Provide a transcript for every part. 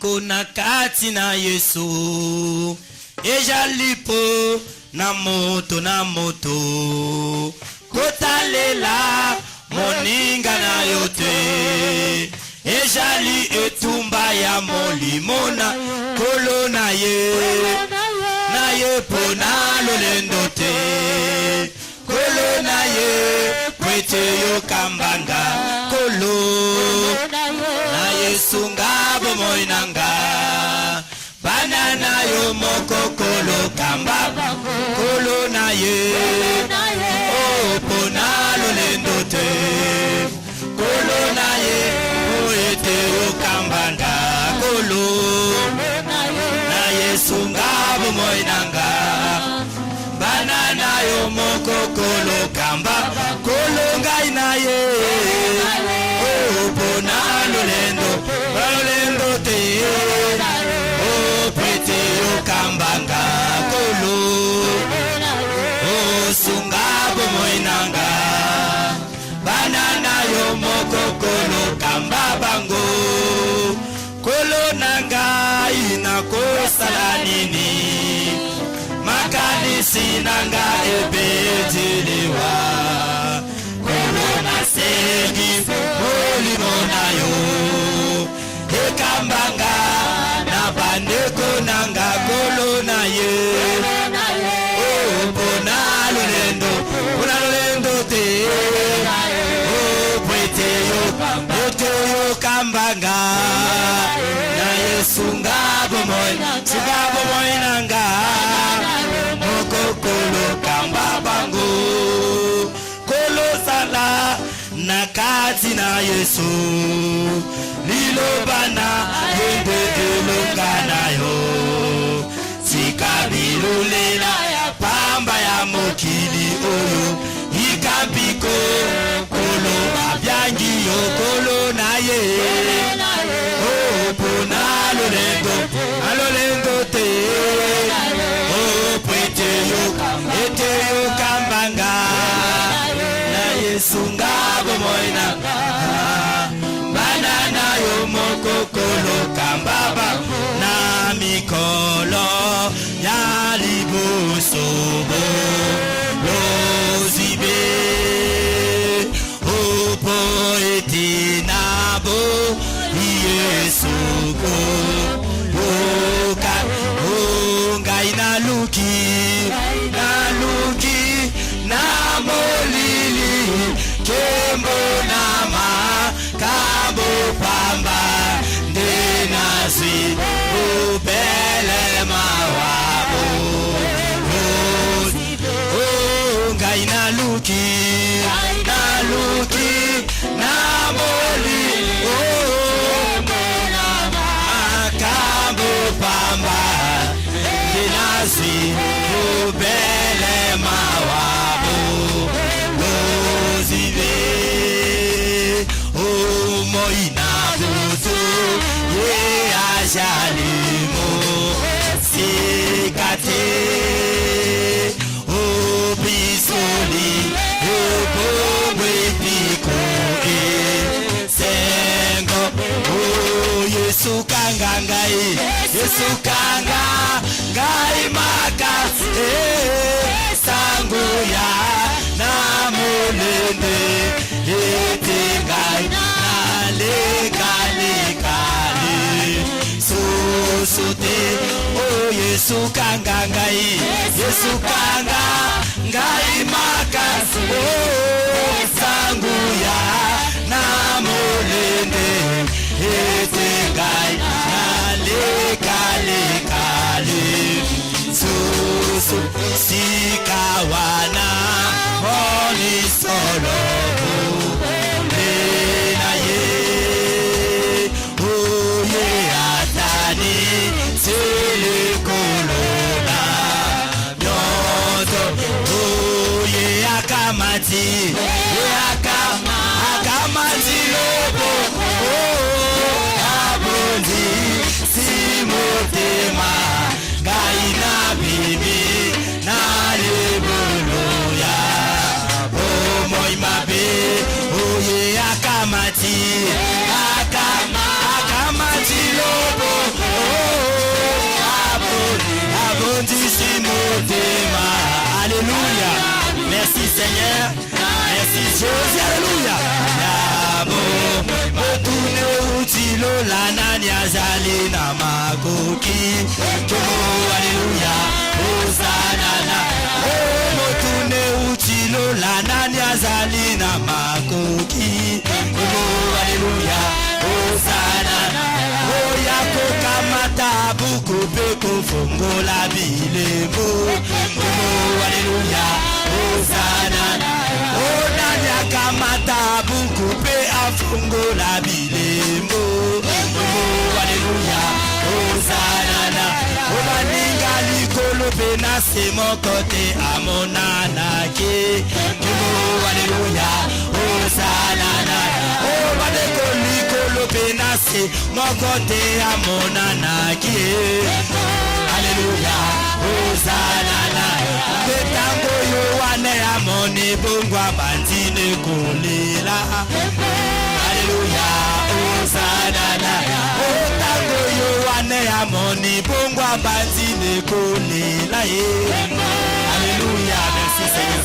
Kona kati na Yesu ejalipo na moto kotalela moninga na yote ejali etumba ya molimona kolo na ye pona lolendo te kolo na ye kwete yo kambanga kolo na Yesu ngabo moinanga banana yo moko kolo kamba kolo na ye o pona lolendo te kolo na ye o ete yo kambanga kolo na Yesu ngabo moinanga banana yo moko kolo kamba kolo ngai na ye o pona lolendo te o pete yo kambanga kolo o sungabo moinanga banana yo moko kolo kamba bango kolo nanga ina kosala nini makanisi nanga ebetelewa kolo na segi molimo yo ekambanga na bandeko nanga kolo na ye o pona lolendo te o pwete yo kambanga na Yesu ngabo moinanga moko kolo kamba bango kolo sala na kati na Yesu lilobana yende elongana yo sikabilulela ya pamba ya mokili oyo ikapiko kolo abyangi yo kolo na ye o pona lolendo te o pwete yo kambanga na Yesu ngabo moinanga banana yo moko kolo kambaba na mikolo ya libosobo lozibe opo etinabo Yesu ko oka ongai na luki na molili kembo nama kabo pamba denasi ubele mawabo ongai na luki na molili kabo pamba denasi ubele mawabo lozive moina butu ye ajalimo sikate o bisoli o bogwe piko e sengo o Yesu kanga ngai makas sangu ya na mulende etingai kali sote o Yesu kanga ngai makas o sangu ya na mulende etingai kali sikawana oni solo na ye oye atani sele kolona nyoto oye akamati lobo Chilola nani azali na makoki. Alléluia, Hosanna. Oh motune uchilola nani azali na makoki. Alléluia, Hosanna. Oh yako kamata buku peko fongola bilebo. Alléluia, Hosanna. Oh nani akamata buku pe afongola bilebo. Alléluia, Hosanna. Omaninga likolo pena se mon côté à mon anake. Alléluia, Hosanna. Omaneko likolo pena se mon côté à mon anake. Alléluia, Hosanna. Betango yo wane amone bongwa bandine kolela. Alléluia, Hosanna. Betango yo wane amone bongwa bandine kolela. Alléluia, merci Seigneur.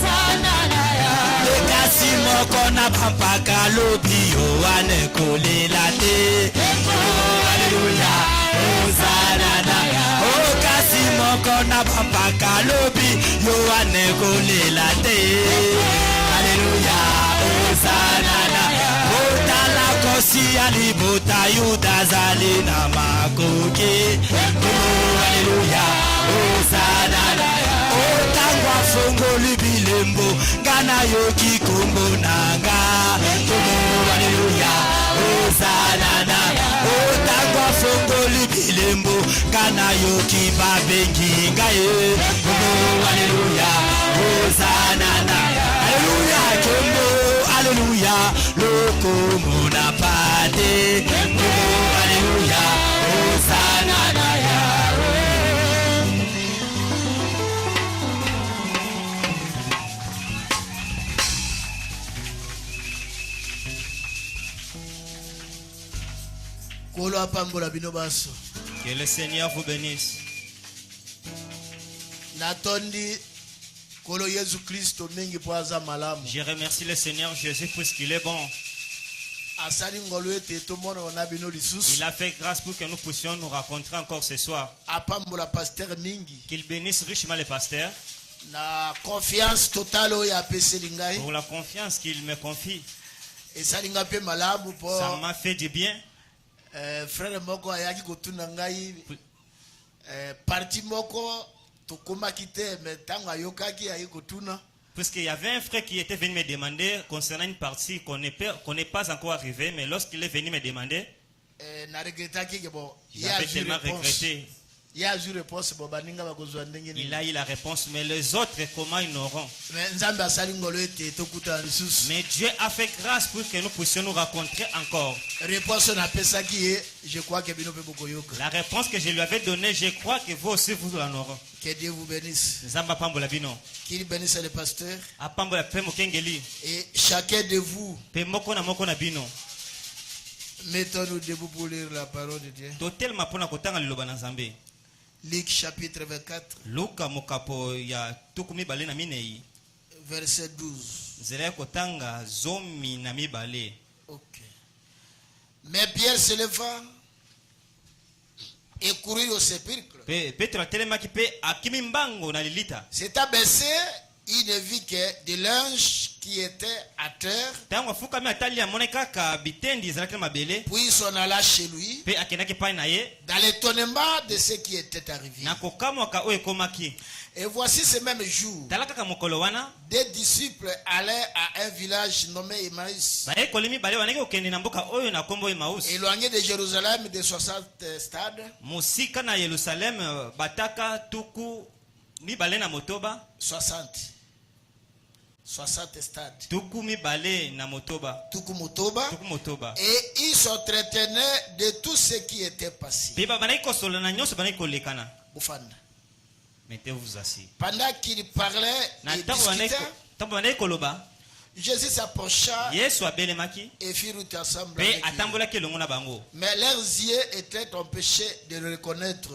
Lekasi moko na pampaka lobi yo wane kolela te. Alléluia, Hosanna. Kasi moko na pampaka lobi yo wane kolela te. Alléluia, Hosanna. Botala kosi ali bota yuda zali na makoki. Alléluia, Hosanna. Otangwa fongoli bilembo gana yoki kombo nanga. Alléluia, Hosanna. Otangwa fongoli bilembo gana yoki babengi ngaye. Alléluia, Hosanna. Alléluia, kombo. Alléluia, loko mona pate. Alléluia, Hosanna. Que le Seigneur vous bénisse. Je remercie le Seigneur Jésus puisqu'il est bon. Il a fait grâce pour que nous puissions nous rencontrer encore ce soir. Qu'il bénisse richement les pasteurs. Pour la confiance qu'il me confie. Ça m'a fait du bien. Frère moko ayaki kotuna ngai parti moko tokoma kite metanga yokaki ayi kotuna puisqu'il y avait un frère qui était venu me demander concernant une partie qu'on n'est pas encore arrivé, mais lorsqu'il est venu me demander j'avais tellement regretté. Il a eu la réponse, mais les autres, comment ils n'auront? Mais Dieu a fait grâce pour que nous puissions nous rencontrer encore. La réponse que je lui avais donnée, je crois que vous aussi vous en aurez. Que Dieu vous bénisse. Qu'il bénisse les pasteurs. Et chacun de vous. Mettons-nous debout pour lire la parole de Dieu. Luc chapitre 24. Verset 12. Ok. Mais Pierre se leva et courut au sépulcre. C'est abaissé, il ne vit que des linges qui étaient à terre. Puis il s'en alla chez lui dans l'étonnement de ce qui était arrivé. Et voici ce même jour, des disciples allaient à un village nommé Emmaüs, éloigné de Jérusalem de 60 stades. 60 stades. Tuku Motoba. Et ils s'entretenaient de tout ce qui était passé. Mettez-vous assis. Pendant qu'ils parlaient et discutaient, Jésus s'approcha et fit route ensemble avec eux. Mais leurs yeux étaient empêchés de le reconnaître.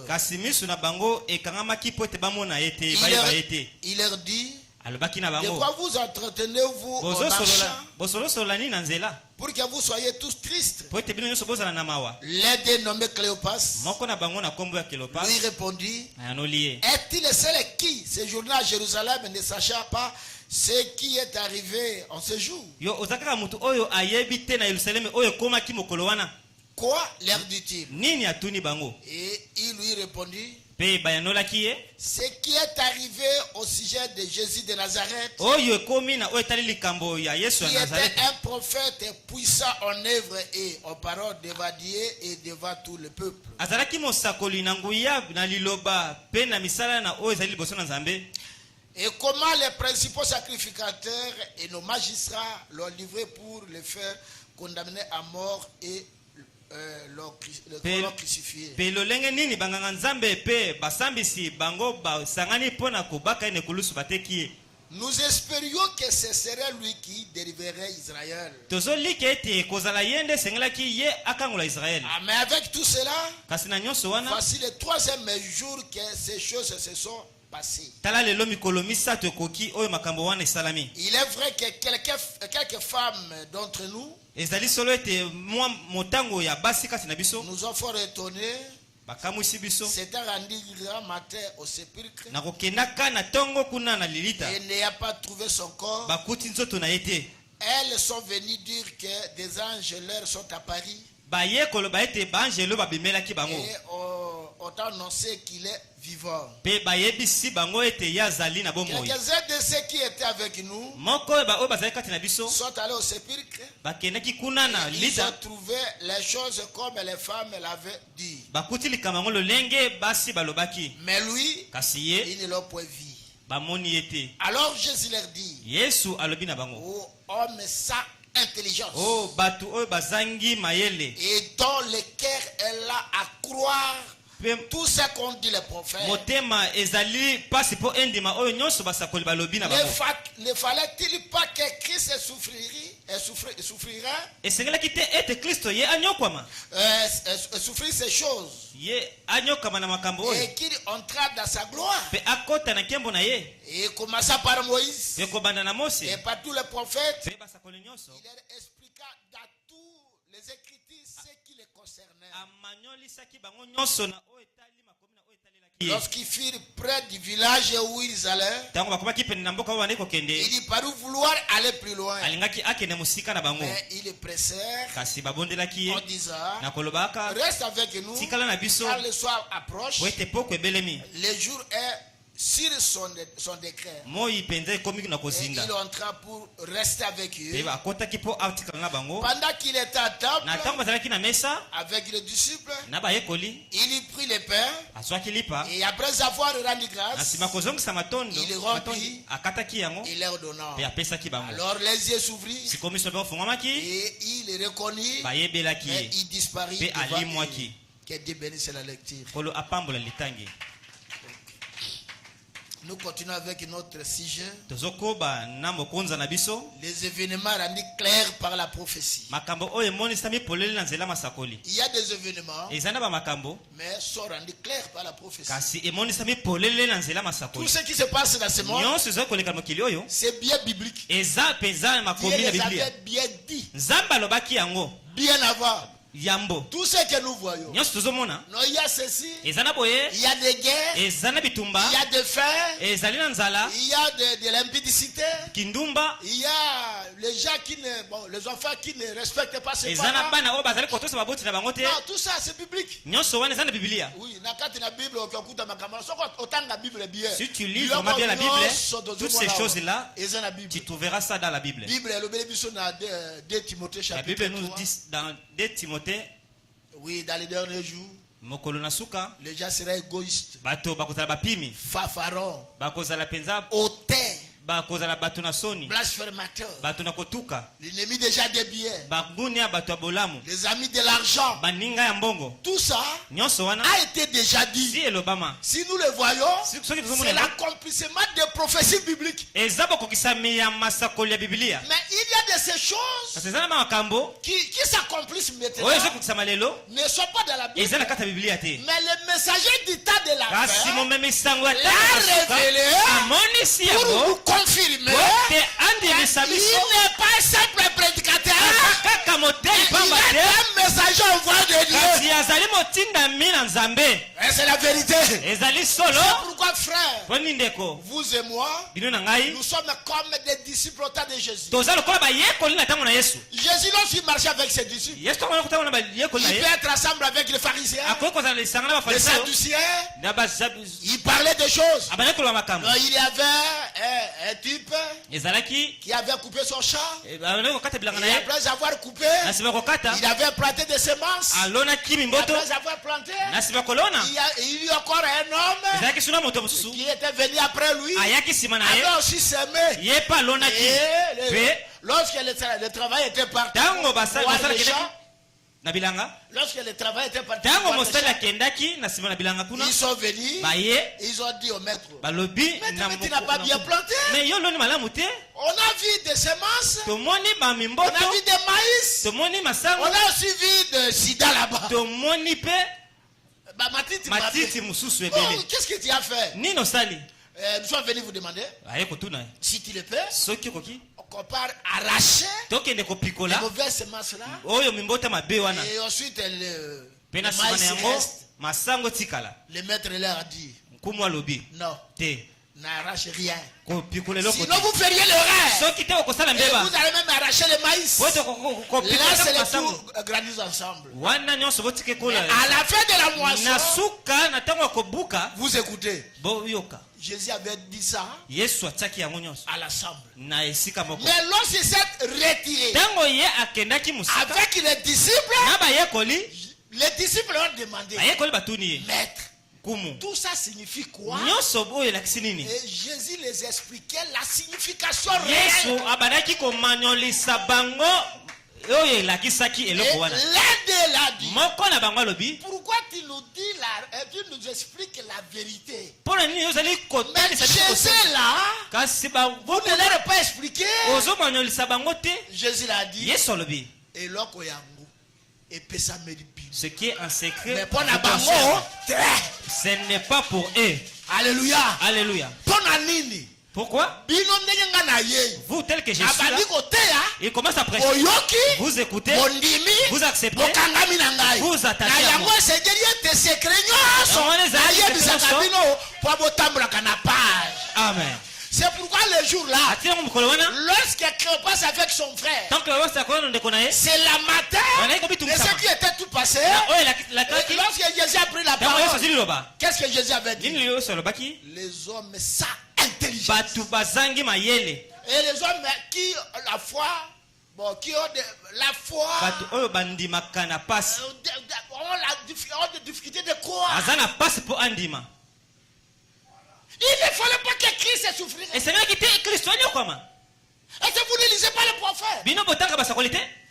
Il leur dit, De quoi vous entretenez-vous en marchant pour que vous soyez tous tristes? L'un des nommés Cléopas lui répondit: est-il le seul qui séjourna à Jérusalem ne sachant pas ce qui est arrivé en ce jour? Quoi leur dit-il? Et il lui répondit: ce qui est arrivé au sujet de Jésus de Nazareth, qui était un prophète puissant en œuvre et en parole devant Dieu et devant tout le peuple. Et comment les principaux sacrificateurs et nos magistrats l'ont livré pour le faire condamner à mort et l'ont crucifié. Nous espérions que ce serait lui qui délivrerait Israël. Mais avec tout cela, voici le troisième jour que ces choses se sont passées. Il est vrai que quelques femmes d'entre nous nous ont fort étonnés. C'était rendu grand matin au sépulcre et n'ayant pas trouvé son corps, elles sont venues dire que des anges leur sont apparus et ont annoncé qu'il est vivant. Quelques-uns de ceux qui étaient avec nous sont allés au sépulcre. Ils ont trouvé les choses comme les femmes l'avaient dit. Mais lui, ils ne l'ont point vu. Alors Jésus leur dit: oh homme sans intelligence, et dont le cœur est là à croire tout ce qu'ont dit les prophètes. Ne fallait-il pas que Christ souffrirait ces choses et qu'il entra dans sa gloire? Et commença par Moïse et par tous les prophètes, il leur expliqua dans tous les Écritures ce qui les concernait. Lorsqu'ils furent près du village où ils allaient, ils parurent vouloir aller plus loin. Mais ils pressèrent en disant: reste avec nous, car le soir approche, le jour est sur son décret. Et il entra pour rester avec eux. Pendant qu'il était à table avec les disciples, il prit le pain et après avoir rendu grâce, il rompit et leur donna. Alors les yeux s'ouvrirent et il reconnut, mais il disparut devant eux. Que Dieu bénisse la lecture. Nous continuons avec notre sujet. Les événements rendus clairs par la prophétie. Il y a des événements, mais sont rendus clairs par la prophétie. Tout ce qui se passe dans ce monde, c'est bien biblique. Dieu les avait bien dit, bien avant. Tout ce que nous voyons, il y a ceci, il y a des guerres, il y a des faim, il y a de l'impudicité, il y a les gens les enfants qui ne respectent pas ses parents. Non, tout ça c'est biblique. Oui, si tu lis vraiment bien la Bible, toutes ces choses-là, tu trouveras ça dans la Bible. La Bible nous dit dans 2 Timothée, oui, dans les derniers jours, les gens seraient égoïstes, fanfarons, hautains, blasphémateurs, l'ennemi déjà des biens, les amis de l'argent. Tout ça a été déjà dit. Si nous le voyons, c'est l'accomplissement des prophéties bibliques. Mais il y a de ces choses qui s'accomplissent maintenant, ne sont pas dans la Bible. Mais le messager du temps de la fin l'a révélé pour vous confirmer. Il n'est pas simple prédicateur. Il est un messager envoyé de Dieu. Et c'est la vérité. C'est pourquoi, frère, vous et moi, nous sommes comme des disciples au temps de Jésus. Jésus, lorsqu'il marchait avec ses disciples, il peut être ensemble avec les pharisiens, les sadduciens. Il parlait des choses. Il y avait un type qui avait coupé son champ. Et après avoir coupé, il avait planté des semences. Après avoir planté, il y a encore un homme qui était venu après lui. Il avait aussi semé. Et lorsque le travail était parti, lorsque le travail était parti, ils sont venus, ils ont dit au maître, mais tu n'as pas bien planté. On a vu des semences, on a vu des maïs, on a aussi vu de sida là-bas. Qu'est-ce que tu as fait? Nous sommes venus vous demander si tu le peux. On part arracher les mauvaises semences là. Et ensuite le maïs reste. Le maître leur a dit non, n'arrache rien. Sinon vous feriez l'erreur. Et vous allez même arracher le maïs. Là c'est les tout grandissent ensemble. À la fin de la moisson, vous écoutez. Jésus avait dit ça à l'assemble. Mais lorsqu'il s'est retiré avec les disciples ont demandé, maître, tout ça signifie quoi? Et Jésus les expliquait la signification réelle. Et l'un l'a dit, pourquoi tu nous expliques la vérité? Mais Jésus là, vous ne l'avez pas expliqué. Jésus l'a dit, et ce qui est un secret, ce n'est pas pour eux. Alléluia. Alléluia. Pourquoi? Vous, tel que je suis là, il commence à prêcher. Vous écoutez, vous acceptez, vous attachez à moi. Amen. C'est pourquoi le jour-là, lorsqu'il passe avec son frère, c'est la matin de ce qui était tout passé. Lorsque Jésus a pris la parole, qu'est-ce que Jésus avait dit? Les hommes ça intelligents. Et les hommes qui la foi, qui ont la foi, ont des difficultés de croire. Il ne fallait pas que Christ souffrisse. Et c'est vrai qu'il était Christ. Est-ce que vous ne lisez pas les prophètes?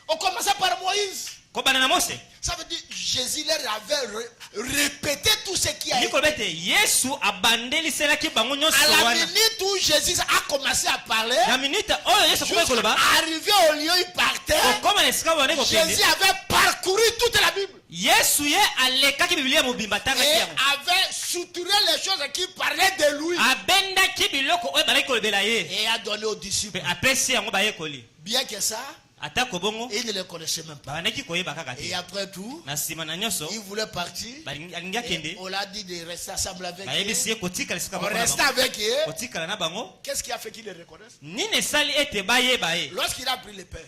On commençait par Moïse. Ça veut dire Jésus leur avait répété tout ce qui a été. À la minute où Jésus a commencé à parler, arrivé au lieu où il partait, Jésus avait parcouru toute la Bible. Et avait souturé les choses qui parlaient de lui. Et a donné aux disciples. Bien que ça, ils ne le connaissaient même pas. Et après tout, ils voulaient partir. Et on l'a dit de rester ensemble avec eux. On restait avec eux. Qu'est-ce qui a fait qu'ils le reconnaissent? Lorsqu'il a pris le pain,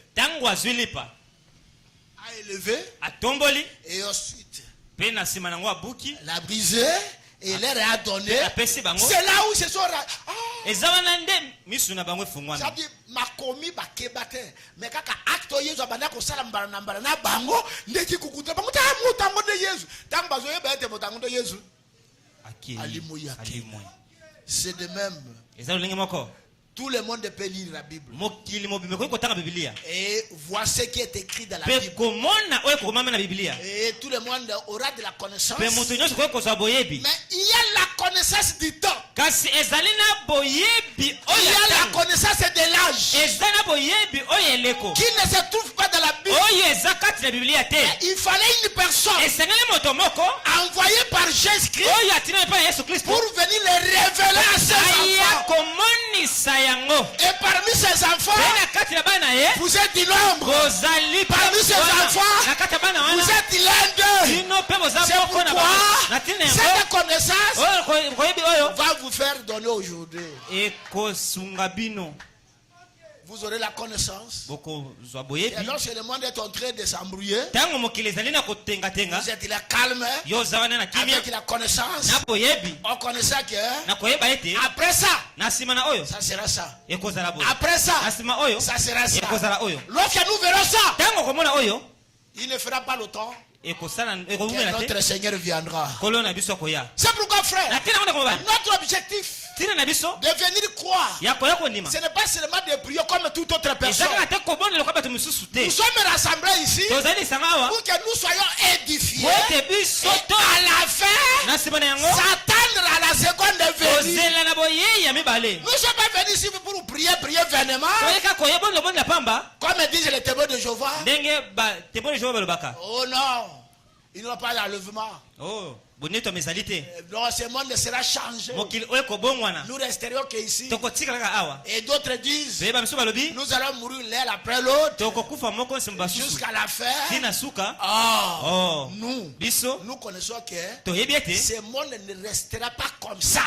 a élevé, et ensuite l'a brisé et leur a donné. C'est là où ils se sont ça dit makomi bakebate mais kaka acto yezu abanda ko sala mbala na bango ndeki kukuta bango ta mutango de yezu tango bazoye ba ete mutango de yezu alimoya. C'est de même. Tout le monde peut lire la Bible. Et voir ce qui est écrit dans la Bible. Et tout le monde aura de la connaissance. Mais il y a la connaissance du temps. kasi ezalina boyebi il y a la connaissance de l'âge ezana boyebi oyeleko qui ne se trouve pas dans la Bible. Oyezakati la Biblia te. Il fallait une personne esengele moto moko envoyée par Jésus-Christ oyatina pa Yesu Kristo pour venir les révéler à ses enfants. Komonisa yango. Et parmi ses enfants, vous êtes du nombre. Parmi ses enfants, vous êtes l'un d'eux. C'est pourquoi cette connaissance va vous faire donner aujourd'hui. Vous aurez la connaissance. Et lorsque le monde est en train de s'embrouiller, vous êtes là calme, avec la connaissance, en connaissant que après ça, ça sera ça. Après ça, ça sera ça. Lorsque nous verrons ça, il ne fera pas le temps que notre Seigneur viendra. C'est pourquoi, frère, notre objectif de venir croire, ce n'est pas seulement de prier comme toute autre personne. Nous sommes rassemblés ici pour que nous soyons édifiés et à la fin s'attendre à la seconde venue. Nous ne sommes pas venus ici pour prier vainement comme disent les témoins de Jéhovah. Oh non, il n'y aura pas d'enlèvement. Non, ce monde sera changé. Nous resterons qu'ici. Et d'autres disent nous allons mourir l'un après l'autre jusqu'à la fin. Nous connaissons que ce monde ne restera pas comme ça.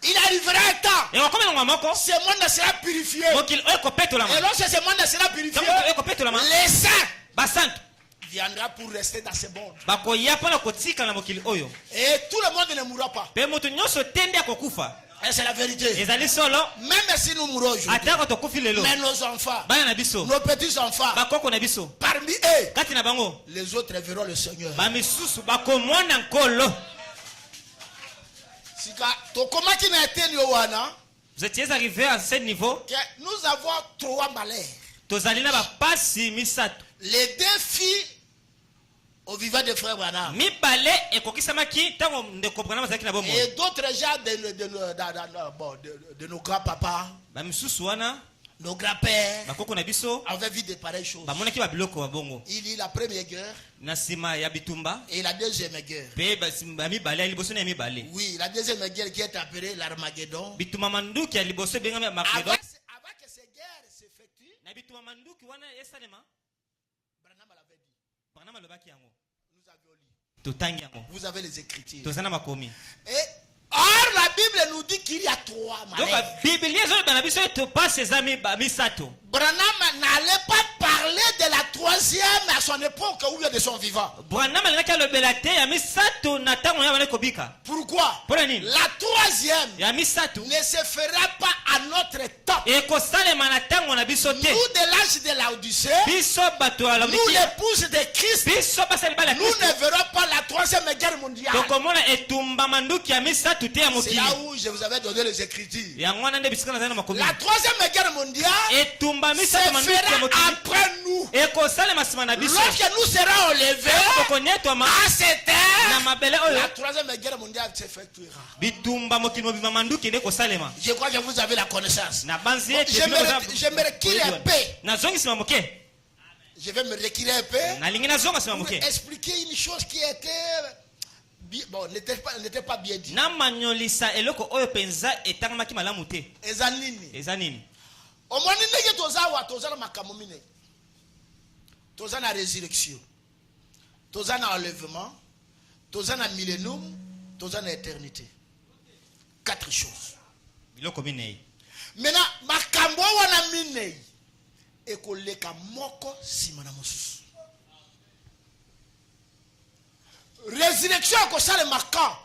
Il arrivera un temps, ce monde sera purifié. Et lorsque ce monde sera purifié, les saints viendra pour rester dans ce monde. Et tout le monde ne mourra pas. Et c'est la vérité. Même si nous mourons aujourd'hui, mais nos enfants, nos petits-enfants, parmi eux, les autres verront le Seigneur. Vous étiez arrivé à ce niveau. Nous avons 3 malheurs. Les 2 filles au vivant de frère Branham. Et d'autres gens de nos grands-papas, nos grands-pères avaient vu de pareilles choses. Il y a la première guerre et la deuxième guerre. Oui, la deuxième guerre qui est appelée l'Armageddon. Avant que ces guerres s'effectuent, Branham l'avait dit. Nous avions lu. Vous avez les Écritures. Et or la Bible nous dit qu'il y a 3 malheurs. Branham n'allait pas parler de la 3e à son époque ou bien de son vivant. Pourquoi? La 3e ne se fera pas à notre temps. Nous de l'âge de l'Odyssée, nous l'épouse de Christ, nous ne verrons pas la 3e guerre mondiale. C'est là où je vous avais donné les Écritures. La 3e guerre mondiale se fera après nous. Lorsque nous serons enlevés à cette terre, la 3e guerre mondiale s'effectuera. Je crois que vous avez la connaissance. Je me recule un peu. Je vais me reculer un peu pour expliquer une chose qui était n'était pas bien dit. Au moins, nous avons la résurrection, nous avons l'enlèvement, nous avons le millénium, nous avons l'éternité. 4 choses. Maintenant, makambo wana mine ekoleka moko simana mosusu. Résurrection ko sale makam.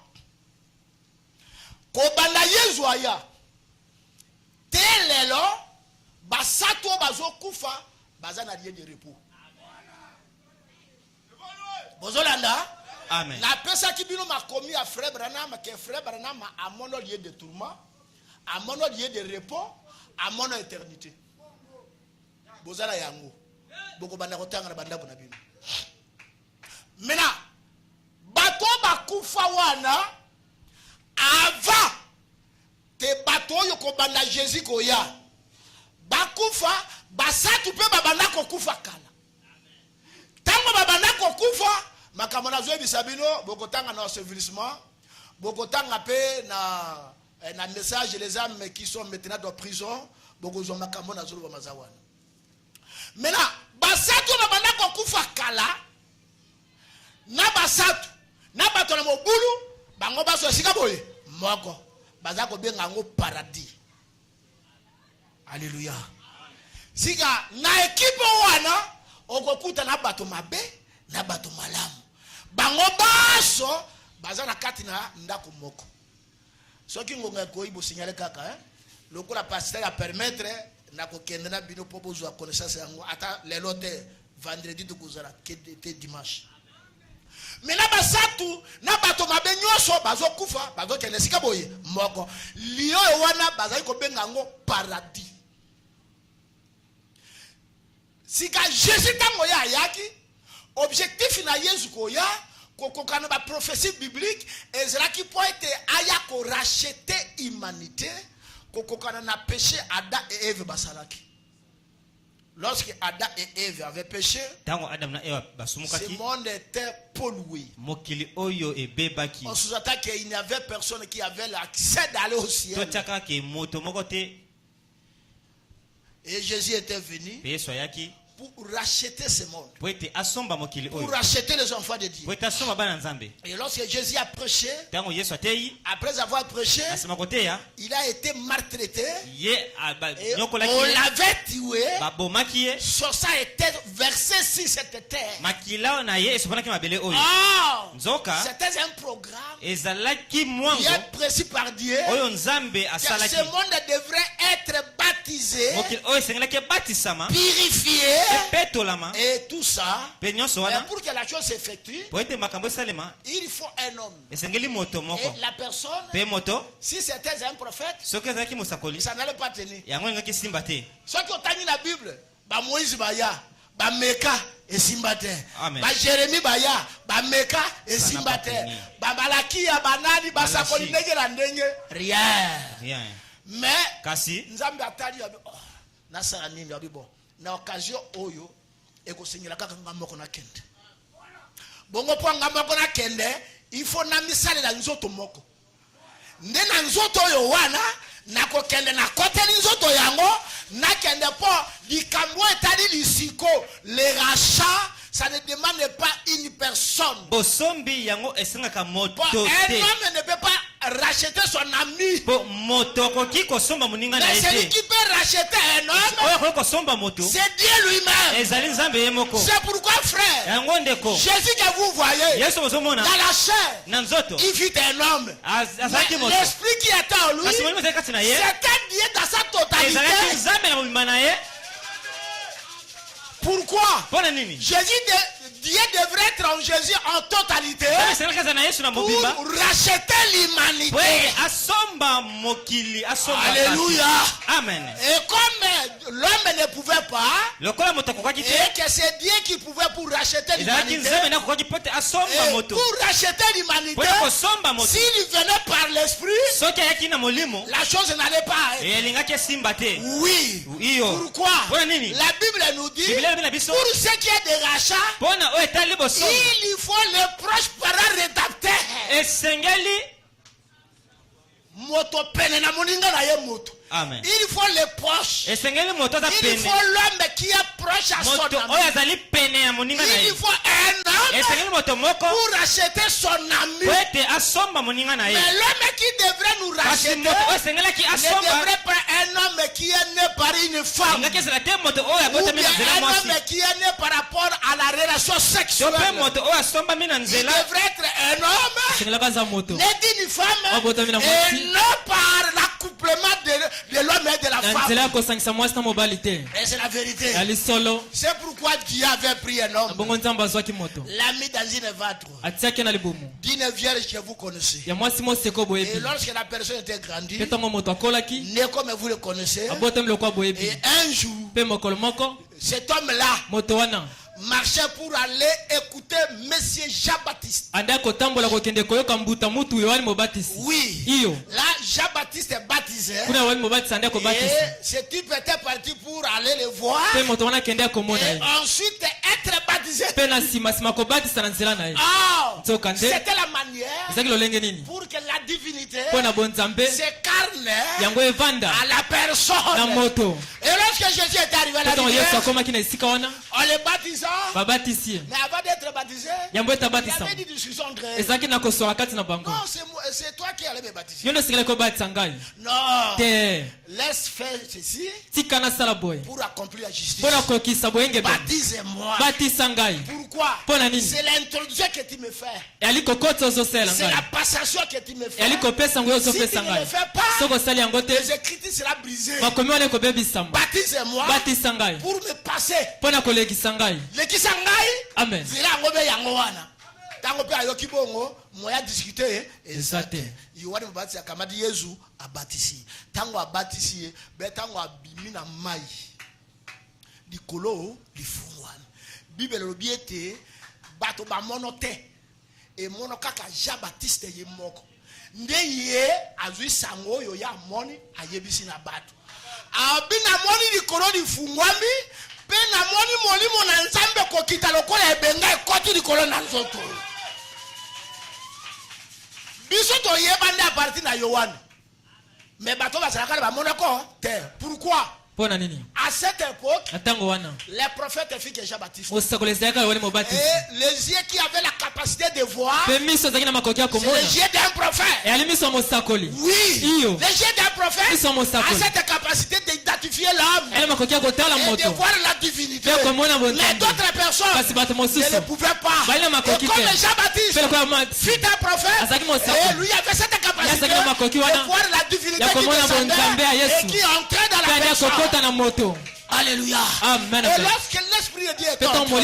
Ko banda Yesu aya. Telelo basato bazokufa bazana lieu de repos. Bozolanda? Amen. La personne qui bino m'a commis à frère Branham, que frère Branham a mon lieu de tourment, à mon lieu de repos, à mon éternité. Bozala yango. Boko banda kotanga na banda bona bino. Maintenant, bato bakufa wana avant te bato oyo kobanda Jésus koya bakufa basatu pe babanda kokufa kala tango babanda kokufa makambo nazo bisabino bokotanga na ensevelissement bokotanga pe na message les âmes qui sont maintenant dans prison bokozo makambo nazo ba mazawana maintenant basatu babanda kokufa kala na basatu na bato na mobulu bango baso sika boye moko baza ko benga ngo paradis. Alléluia. Sika na ekipo wana okokuta na bato mabe na bato malamu bango baso baza na kati na ndako moko soki ngonga ko ibo signaler kaka lokola pasteur a permettre na ko kende na bino popo zo connaissance yango ata lelo te vendredi to kozala te dimanche. Mais na basatu na bato mabe nyoso bazo kufa bazo kende sika boye moko liyo wana baza ko benga ngo paradis. Sika Jésus tango ya yaki objectif na Yesu ko ya kokokana ba prophétie biblique ezra ki poete aya ko racheter humanité kokokana na péché Adam et Ève basalaki. Lorsque Adam et Ève avaient péché, ce monde était pollué. On sous-entend qu'il n'y avait personne qui avait l'accès d'aller au ciel. Et Jésus était venu pour racheter ce monde, pour racheter les enfants de Dieu. Et lorsque Jésus a prêché, après avoir prêché, il a été maltraité et on l'avait tué. Sur ça était versé sur cette terre. C'était un programme bien précis par Dieu que ce monde devrait être baptisé, purifié. Et tout ça, mais pour que la chose s'effectue, il faut un homme. Et la personne, si c'était un prophète, ça n'allait pas tenir. Ce qui est dans la Bible, Moïse Baya, Meka et Simbate, Jérémie Baya, Meka et Simbate, Malaki, Banani, Basakoli, rien. Mais, Nzambe Atali, Nasarani, bon. Na occasion oyo eko singela kaka ngamoko na kende bongo po ngamoko na kende il faut na misale la nzoto moko nde na nzoto oyo wana na ko kende na kote nzoto yango na kende po likambo etali lisiko le rachat. Ça ne demande pas une personne. Un homme ne peut pas racheter son ami. Mais celui qui peut racheter un homme, c'est Dieu lui-même. C'est pourquoi, frère, Jésus que vous voyez dans la chair, il fut un homme. L'esprit qui était en lui, c'était Dieu dans sa totalité. Pourquoi? Dieu devrait être en Jésus en totalité pour racheter l'humanité. Alléluia. Amen. Et comme l'homme ne pouvait pas, et que c'est Dieu qui pouvait pour racheter l'humanité, pour racheter l'humanité, s'il venait par l'esprit, la chose n'allait pas. Oui. Pourquoi? La Bible nous dit, pour ce qui est de rachat, il faut les proches parents rédactés. Moto pene na moninga na ye moto. Amen. Il faut les proches. Il faut l'homme qui est proche à son ami. Il faut un homme pour racheter son ami. Mais l'homme qui devrait nous racheter ne devrait pas un homme qui est né par une femme. Ou bien un homme qui est né par rapport à la relation sexuelle. Il devrait être un homme né d'une femme et non par l'accouplement de l'homme et de la femme. Et c'est la vérité. C'est pourquoi Dieu avait pris un homme, l'a mis dans une vatre d'une vierge que vous connaissez. Et lorsque la personne était grandie, né comme vous le connaissez, et un jour, cet homme-là, marchait pour aller écouter Monsieur Jean-Baptiste. Oui. Là, Jean-Baptiste est baptisé. Et ce type était parti pour aller le voir. Et ensuite être baptisé. C'était la manière pour que la divinité s'incarne à la personne. Et lorsque Jésus est arrivé à la rivière, en le baptisant, mais avant d'être baptisé, il y avait des discussions entre eux. Non, c'est toi qui allais me baptiser. Non, laisse faire ceci pour accomplir la justice. Baptise-moi. Pourquoi? C'est l'introduction que tu me fais. C'est la passation que tu me fais. Si tu ne le fais pas, les écritures seront brisées. Baptise-moi pour me passer. Le Kisangai, amen. Tango pe ayoki bongo moya discuter exacte yiwani mbatisi akamadi Yesu abatisi tango abatisi be tango abimi na mai likolo lifungwana Bible lobiete bato ba monote e mono kaka Jean Baptiste ye moko nde ye azwi sango yo ya moni ayebisi na bato abina moni likolo lifungwami pe na moni molimo na nzambe kokita lokola ebenga ekoti likolo na nzoto biso to yebanda parti na Yohana mais bato basalaka ba monako te pourquoi à cette époque les prophètes firent que Jean-Baptiste et les yeux qui avaient la capacité de voir c'est les yeux d'un prophète. Oui, les yeux d'un prophète a cette capacité d'identifier l'homme et de voir la divinité. Les autres personnes ne le pouvaient pas. Et comme Jean-Baptiste fut un prophète, et lui avait cette capacité de voir la divinité qui descendait et qui entrait dans la personne. Alléluia. Amen. Et lorsque l'esprit de Dieu est entré,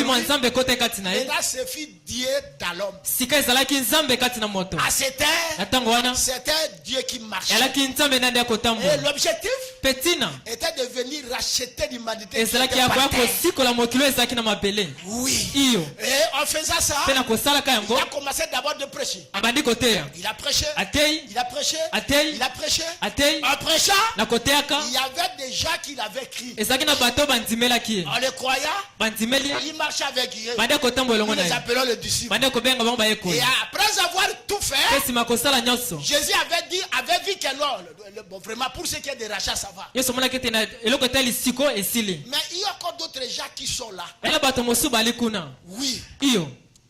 et là se fit Dieu dans l'homme. À cette heure, c'était Dieu qui marchait. Et l'objectif était de venir racheter l'humanité. Oui. Et en faisant ça, il a commencé d'abord de prêcher. Il a prêché. Il a prêché. Il a prêché. En prêchant, il y avait des gens qui l'avaient écrit. En le croyant, il marchait avec eux. Nous les appelons les disciples. Et après avoir tout fait, Jésus avait dit que non, vraiment pour ce qui est de rachat, ça va. Mais il y a encore d'autres gens qui sont là. Oui.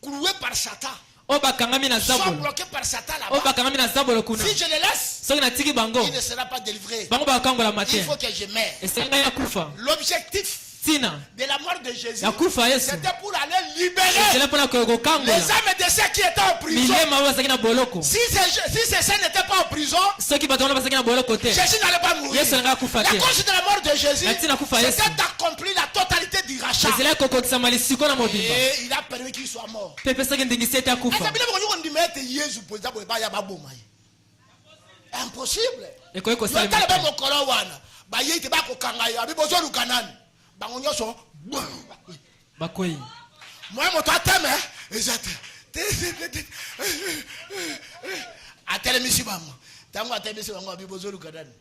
Cloués par Satan. Sont bloqués par Satan là-bas. Si je les laisse, il ne sera pas délivré. Il faut que je meure. L'objectif de la mort de Jésus, c'était pour aller libérer les âmes de ceux qui étaient en prison. Si ces gens n'étaient pas en prison, Jésus n'allait pas mourir. La cause de la mort de Jésus, c'était d'accomplir la totalité du rachat. Et il a permis qu'il soit mort. Impossible. Moi, mon tatame, exact. Atelemisi bama. Tango atelemisi bango abibozo lukadani.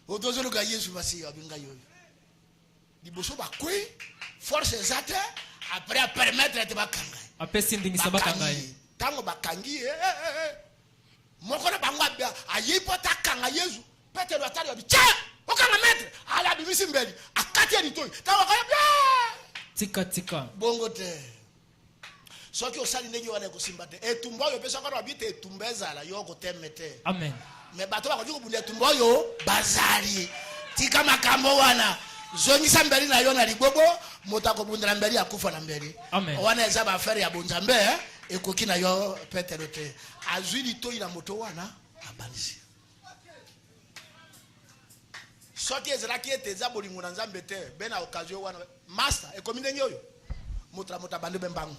Odozo luka Yesu basi abinga yo. Liboso ba kwe force exacte après à permettre de bakanga. Apesi ndingisa bakanga. Tango bakangi moko na bango ayipota kanga Yesu. Petero atali obi. Okanga maître ala bibisi mbeli akati editoyi tango kaya tika bongo te soki osali ndenge wana kosimba te etumba oyo pesa kana babite etumba ezala yo kotemete amen mais bato bakoki kobunda etumba oyo bazali tika makambo wana zongisa mbeli na yo na libobo moto akobundela mbeli akufa na mbeli wana eza baaffaire ya bonzambe ekoki na yo Petero te azwi litoyi na moto wana abanisi soki ezalaki ete eza bolingo na nzambe te be na occasion wana master ekomi ndenge oyo moto abandi bembango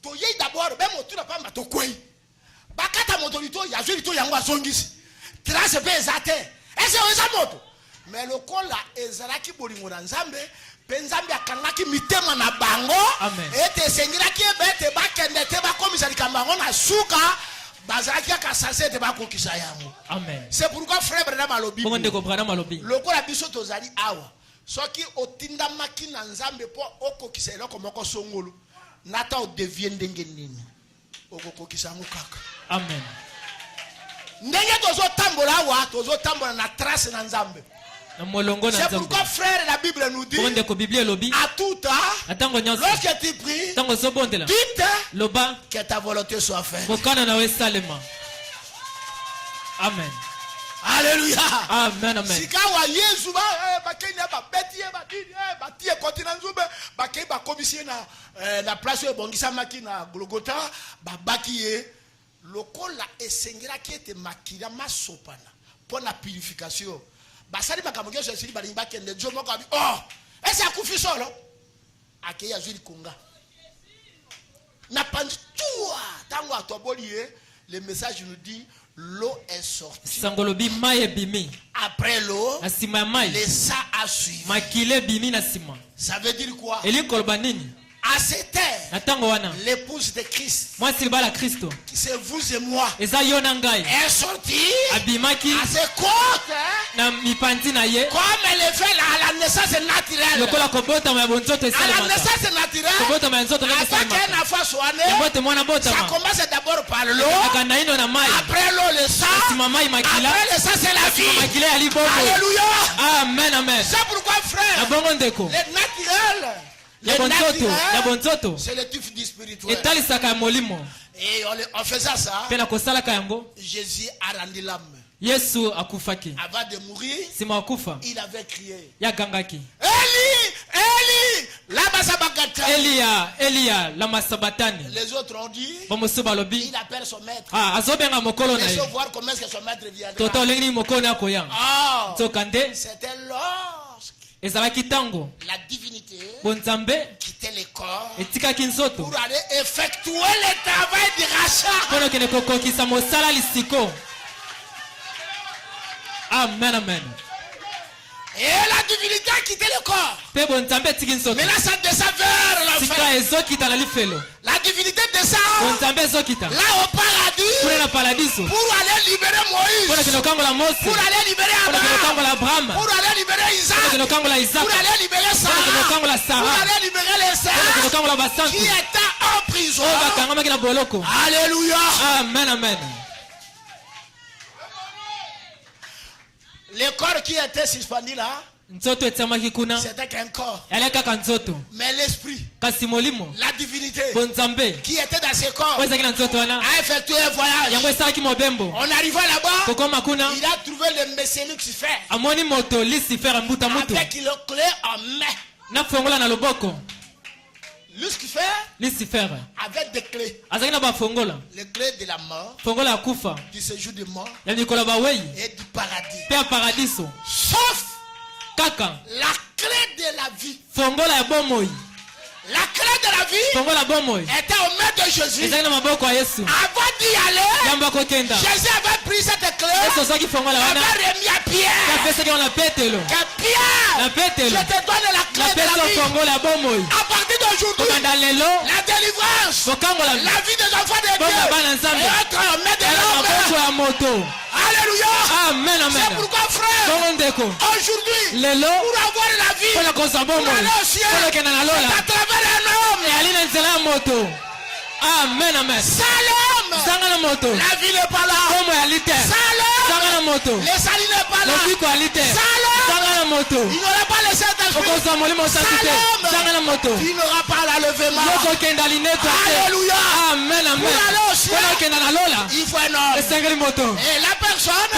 toyei d'abord be motu na pamba tokwei bakata moto litoyi azwi litoyi yango azongisi trace pe eza te ese eza moto mais lokola ezalaki bolingo na nzambe Penzambi akangaki mitema na bango. Ete sengiraki ete bakende te bakomisa likambango na suka. Bazaki akasase te bakokisa yango. Amen. C'est pourquoi frère Branham alobi. Comment ndeko Branham alobi? Lokola biso tozali awa. Soki otinda makina nzambe po okokisa eloko moko songolo. Nata o devient ndenge nini. Okokisa yango kaka. Amen. Ndenge tozo tambola awa, tozo tambola na trace na nzambe. C'est pourquoi frère la Bible nous dit à tout temps, lorsque tu pries, dites que ta volonté soit faite. Amen. Alléluia. Amen. Amen. Si kawa Yesu ba bakenya ba beti ba dini ba tie continent nzube bakay ba commission na place e bongisa makina Golgotha ba bakiye lokola esengera ki ete makira masopana pour la purification. Basali bakamoge so sili balimba kende jo moko abi oh ese akufi solo akeya zuli kunga na pantua tango atobolié le message nous dit l'eau est sortie sangolobi maye bimi après l'eau asima maye le sang a suivi makile bimi na sima ça veut dire quoi eli kolba nini à cette heure l'épouse de Christ moi silba la Christo c'est vous et moi eza yo na ngai est sortie abimaki à ses côtes na mipanzi na ye comme elle fait à la naissance naturelle lokola kobota ma bonzoto à la naissance naturelle kobota ma bonzoto na ça commence d'abord par l'eau après l'eau le sang après le sang c'est la vie alléluia amen amen c'est pourquoi frère le naturel c'est le tuf du spirituel et en faisant ça Jésus a rendu l'âme. Yesu akufaki. Avant de mourir, il avait crié. Yagangaki. Eli, Eli, lama sabakata. Elia, lama sabatani. Les autres ont dit. Il appelle son maître. Azobenga mokolo na ye. Laissons voir comment est-ce que son maître viendra. Toto lengi mokolo na koyang. C'était lorsque ezalaki tango la divinité bonzambe quittait le corps etikaki nzoto pour aller effectuer le travail du rachat. Pono kene kokokisa mosala lisiko. Amen, amen. Et la divinité a quitté le corps. Mais là, ça descend vers l'enfer. La divinité descend là au paradis pour aller libérer Moïse, pour aller libérer Abraham, pour aller libérer Isaac, pour aller libérer Sarah, pour aller libérer les saints qui étaient en prison. Alléluia. Amen, amen. Le corps qui était suspendu là, c'était qu'un corps. Mais l'esprit, la divinité qui était dans ce corps a effectué un voyage. On arriva là-bas, il a trouvé le messie Lucifer avec le clé en main. Lucifer avait des clés. Les clés de la mort, du séjour de mort et du paradis. Sauf la clé de la vie. La clé de la vie était aux mains de Jésus. Avant d'y aller, Jésus avait pris cette clé, avait remis à Pierre. Que Pierre, je te donne la clé de la vie. À partir d'aujourd'hui, la délivrance, la vie des enfants de Dieu est entre aux mains de l'homme. Alléluia. Amen, amen. C'est pourquoi frère, aujourd'hui, pour avoir la vie, pour aller au ciel, c'est à travers un homme. Amen, amen. Salom, la vie n'est pas là. Salom, le salut n'est pas là. Salom, il n'aura pas le Saint-Esprit. Salom, il n'aura pas l'enlèvement. Alléluia. Amen, amen. Pour aller au ciel, il faut un homme. Et la personne,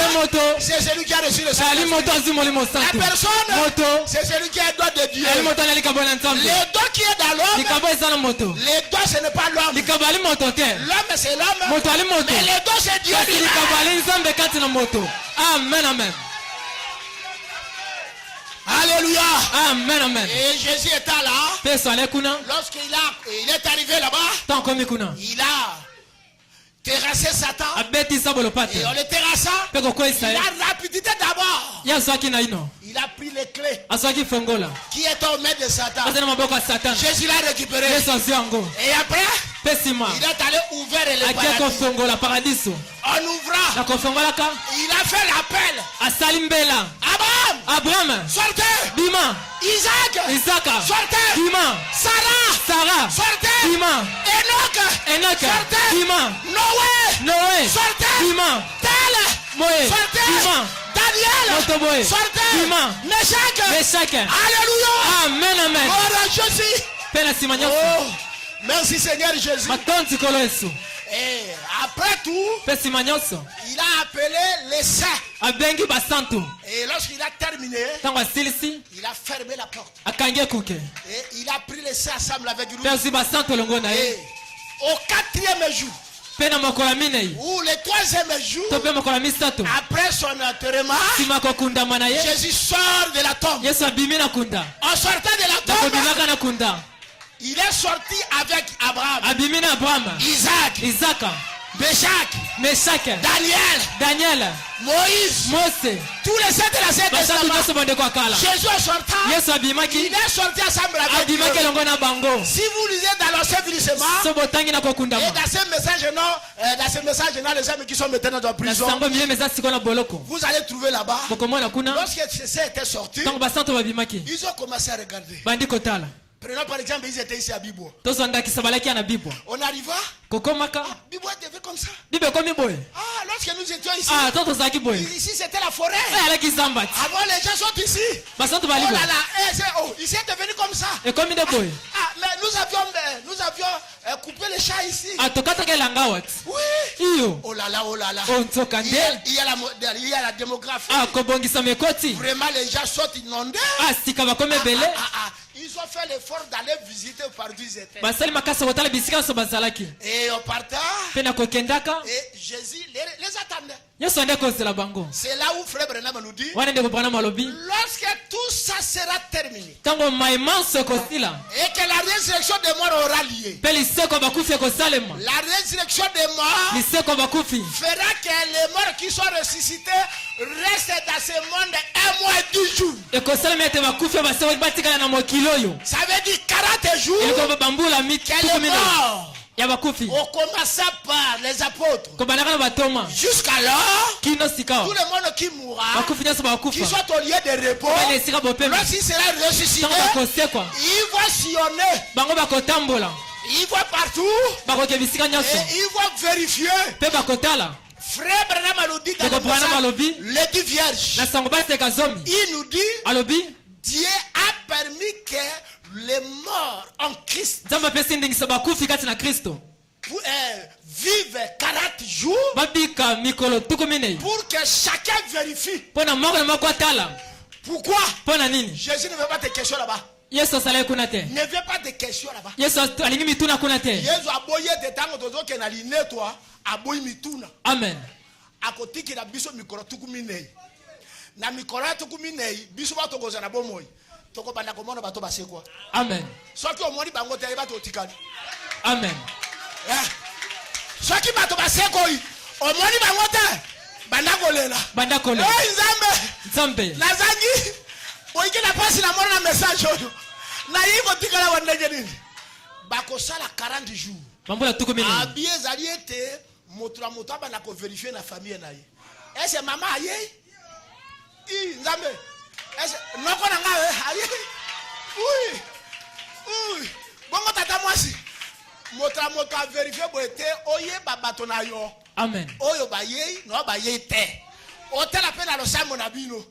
c'est celui qui a reçu le Saint-Esprit. La personne, c'est celui qui est don de Dieu. Le don qui est dans l'homme, les dons ce n'est pas l'homme. L'homme c'est l'homme, mais les dons c'est Dieu lui-même. Amen, amen. Alléluia. Amen, amen. Et Jésus étant là, lorsqu'il est arrivé là-bas, terrasser Satan. Et en le terrassant, il a rapidité d'abord. Il a pris les clés qui étaient aux mains de Satan. Jésus l'a récupéré. Et après, il est allé ouvrir le paradis. En ouvrant, il a fait l'appel. Abraham, sortez. Isaac, sortez. Sarah, sortez. Enoch, sortez. Noé, sortez. Tel, sortez. Daniel, sortez. Meshach. Alléluia. Amen. Oh, merci Seigneur Jésus. Et après tout, il a appelé les saints. Et lorsqu'il a terminé, il a fermé la porte. Et il a pris les saints ensemble avec lui. Et au 4e jour, ou le 3e jour, après son enterrement, Jésus sort de la tombe. En sortant de la tombe, il est sorti avec Abraham, Isaac, Meshach, Daniel, Moïse, tous les saints de la Sainte Testament. Jésus est sorti. Il est sorti ensemble avec eux. Si vous lisez dans l'Ancien Testament et dans ce message, les hommes qui sont maintenant dans la prison, vous allez trouver là-bas. Lorsque ces était sorti, ils ont commencé à regarder. Prenons par exemple, ils étaient ici à Bibo. On arriva. Bibo était comme ça. Lorsque nous étions ici, ici c'était la forêt. Avant les gens sont ici. Oh là là, ici est devenu comme ça. Mais nous avions coupé les chats ici. Oui. Oh là là. Il y a la démographie. Vraiment les gens sont inondés. Ils ont fait l'effort d'aller visiter partout ils étaient. Et on partait. Et Jésus les attendait. C'est là où Frère Branham nous dit, lorsque tout ça sera terminé, et que la résurrection des morts aura lieu, la résurrection des morts fera que les morts qui sont ressuscités restent dans ce monde 1 mois et 10 jours. Ça veut dire 40 jours que les morts, on commença par les apôtres. Jusqu'alors, tout le monde qui mourra, qui soit au lieu de repos, lorsqu'il sera ressuscité, il va sillonner. Il va partout. Et il va vérifier. Frère Branham nous dit dans le dit vierge. Il nous dit, Dieu a permis que les morts en Christ vivent 40 jours pour que chacun vérifie. Pourquoi Jésus ne veut pas de questions là-bas. Ne veut pas de questions là-bas. Jésus a boyé de tango dozo ke na line toi a boy mituna. Amen. Akotiki na biso mikoro tukumine. Na mikoro tukumine biso ba tokoza na bomoyi. Toko banda komona bato basekwa. Amen. Soki omoni bango te bato otikali. Amen. Soki bato basekoi omoni bango te banda kolela. Nzambe. Nazangi oike na pasi na mona message oyo. Na yiko tikala wandenge nini? Bako sala 40 jours. Bambola tukumine. Abie zali ete motra motaba na ko vérifier na famille na ye. Est-ce maman aye? Nzambe. Est-ce noko na nga aye? Oui. Bongo tata mwasi. Motra vérifier boete oye babato na yo. Amen. Oyo ba ye no ba ye te. O tela pe na lo samo na bino.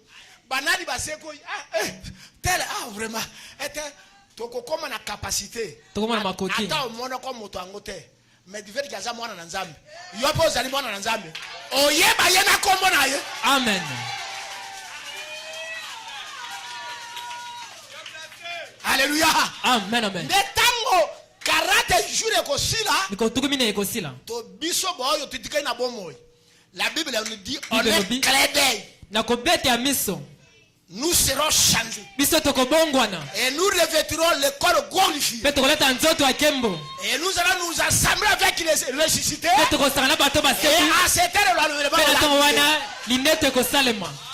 Banani baseko tel vraiment était toko koma na capacité. Toko na makoti. Ata omona ko moto angote. Mais du fait que za mwana na nzambe. Yo po zali mwana na nzambe. Oye ba ye na kombo na ye. Amen. Alléluia. Amen. Netango 40 jours ekosila. Niko tukumine ekosila. To biso boyo titikai na bomoy. La Bible nous dit on est clé d'œil. Na kobete ya miso. nous serons changés. Et nous revêtirons le corps glorifié. Et nous allons nous assembler avec les ressuscités. Et à cette heure, l'enlèvement.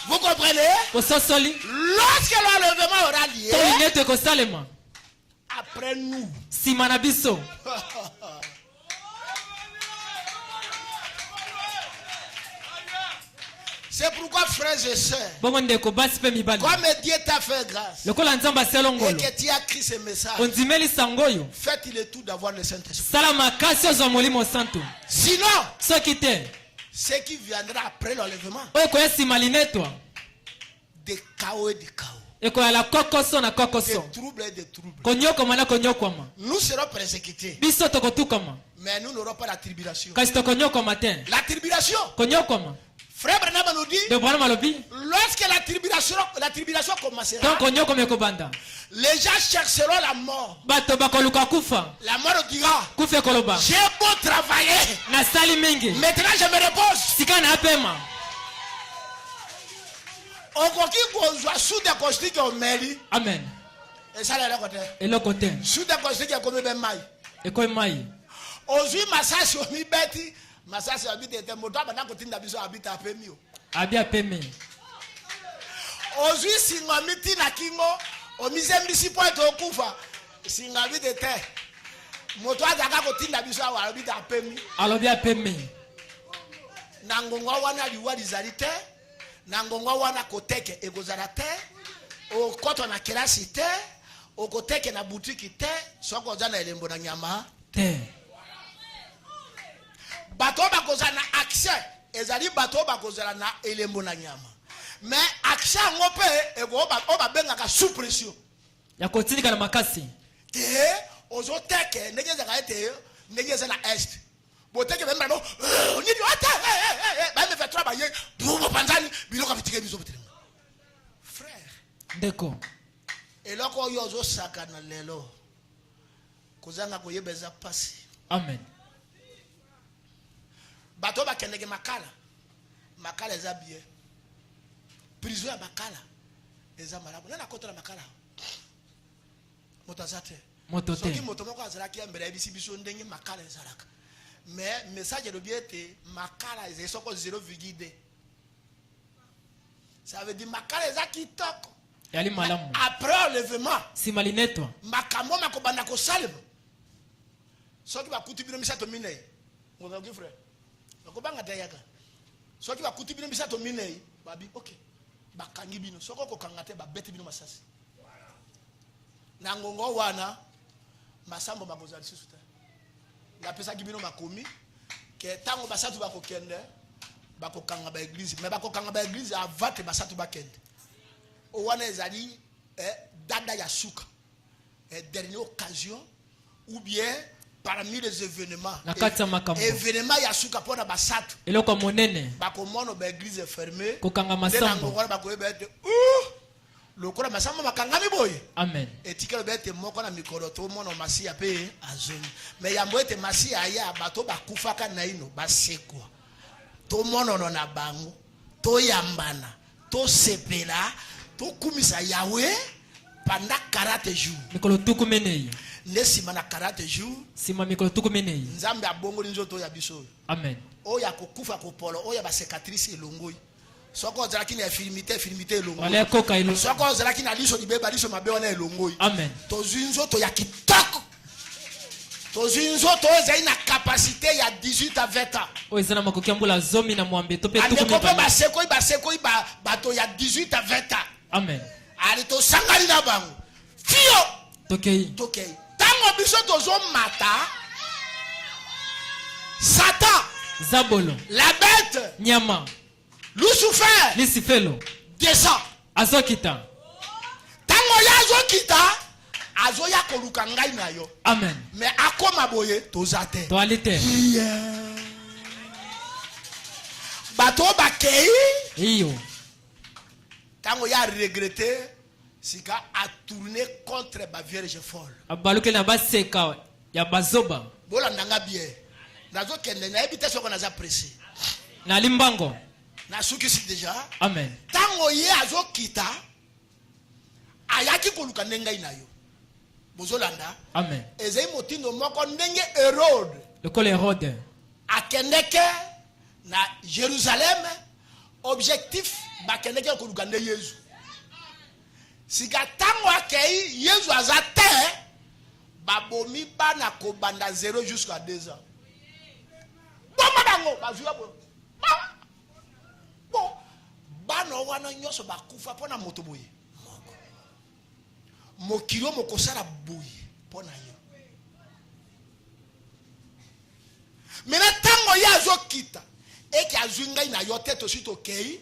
Vous comprenez? Lorsque l'enlèvement aura lieu, après nous, c'est pourquoi, frères et sœurs, comme Dieu t'a fait grâce et que tu as écrit ce message, faites-il tout d'avoir le Saint-Esprit. Sinon, ce qui viendra après l'enlèvement, des chaos et des chaos, des troubles et des troubles. Nous serons persécutés, mais nous n'aurons pas la tribulation. La tribulation, Frère Branham nous dit, lorsque la tribulation commencera, les gens chercheront la mort. La mort dira, j'ai beau travailler, maintenant je me repose. Amen. Et ça, le côté. Souda Kostik a commis ben maï. Et quoi maï? Aujourd'hui, massage au mi bêti. Massage habite était moto, maintenant côté d'habitude habite à Pemio. Abia Pemé. Aujourd'hui, si on miti na kingo, on mise mbisi point au kufa. Si on habite était moto à daga côté d'habitude habite à Pemio. Alors bien Pemé. Nangonga wana liwa dizalite. Nangonga wana koteke egozalate. O koto na kelasi te. O koteke na boutique te. Soko zana elembo na nyama te. Bato bakoza na accès ezali bato bakoza na elembo na nyama mais accès ngope ego ba benga ka sous pression ya kotinika na makasi te ozo teke negeza ka ete negeza na est boteke bemba no ni di ata ba me fait travailler pour panzani biloko bitike biso botelema frère ndeko eloko yozo saka na lelo kozanga koyebeza pasi. Amen. Bato ba kendege makala eza bien prison ya makala eza malamu nana kotala makala motazate motote soki moto moko azalaki mbere ya biso ndenge makala ezalaka mais message de bien te makala eza soko 0,2 ça veut dire makala eza kitoko yali malamu après enlèvement si malinetwa makambo makobanda ko salema soki bakuti bino misato minei ngona ki frère okobanga tayaka soki bakuti bino misato minei babi okay bakangi bino soko kokanga te babeti bino masasi na ngongo wana masambo makozali susuta la pesa ki bino makomi ke tango basatu bakokende bakokanga ba église mais bakokanga ba église avate basatu bakende o wana ezali dada ya suka dernière occasion ou bien parmi les événements ya suka pona basatu eloko monene bakomono ba église fermée kokanga masambo bakoyebete lokola masambo makangami boye. Amen. Etikelo bete moko na mikolo to mono masia pe azoni mais yambo ete masia ya bato bakufaka na ino basekwa to mono na bango to yambana to sepela to kumisa yawe pendant 40 jours mikolo tukumenei nesima na 40 jours sima mikolo tukumenei nzambe abongoli nzoto ya biso. Amen. Oya kokufa kopolo oya ba cicatrice elongoi soko zalaki na filmité elongoi soko zalaki na liso libeba liso mabe wana elongoi. Amen. Tozinzo to ya kitoko tozinzo to ezai na capacité ya 18 à 20 ans oezana makokiambula zomi na mwambe to pe tukumeba basekoi bato ya 18 à 20 ans. Amen. Ali to sangali na bango fio tokei tango biso tozo mata Satan zabolo la bête nyama Lucifer descend azokita tango ya azokita azoya koluka ngai na yo. Amen. Mais akoma boye tozate toalite bato bakei iyo tango ya regretter sika a tourné contre ba vierge folle abaluke na baseka ya bazoba bola ndanga bien nazo kende na ebite soko naza pressé na limbango na sukisi déjà. Amen. Tango ye azokita ayaki koluka ndengai na yo. Bozolanda. Amen. Ezei motindo moko ndenge Hérode. Le col Hérode. Akendeke na Jérusalem objectif bakendeke koluka nde Yesu. Sika tango akei Yesu azate babomi bana kobanda 0 jusqu'à 2 ans. Boma bango bazuya bo. Bon bana wana nyoso bakufa pona moto boye. Mokilo mokosala boye pona yo. Mena tango ya zo kita eki azunga ina yo tete aussi to kei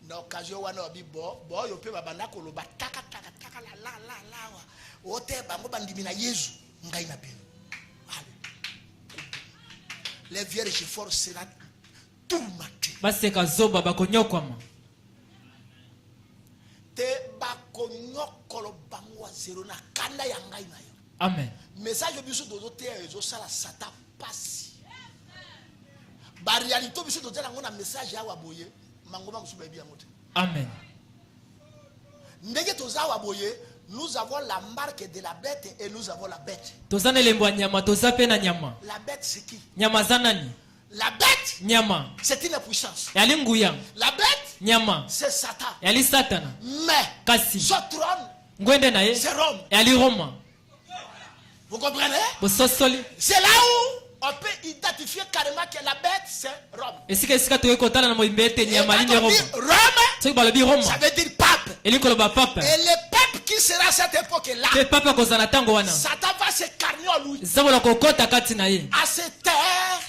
na occasion wana obi bo yo pe babanda koloba taka la ote bango bandimi na Yesu ngai na pe. Les vierges forts sera tourmentés. Basi kazoba bakonyokwama. Te bakonyokolo bango zero na kanda ya ngai na yo. Amen. Message biso dozo te ezo sala sata pasi. Ba réalité biso dozo na ngona message ya waboye mangoma musuba ebi yango te. Amen. Ndenge toza waboye, nous avons la marque de la bête et nous avons la bête. Tozane lembo nyama toza pe na nyama. La bête c'est qui? Nyama zanani? La bête, nyama, c'est une puissance. Yali nguya. La bête, nyama, c'est Satan. Yali Satana. Mais kasi ce trône, ngwende na ye, c'est Rome. Yali Roma. Vous comprenez? C'est là où on peut identifier carrément que la bête c'est Rome. Et si que sika toyekotana na moimbete nyama ligne Roma. Rome, ça veut dire pape. Et le pape. Et le pape qui sera à cette époque-là, le pape kozana tango wana. Satan va se carner en lui. Zabola kokota kati na ye. À cette terre,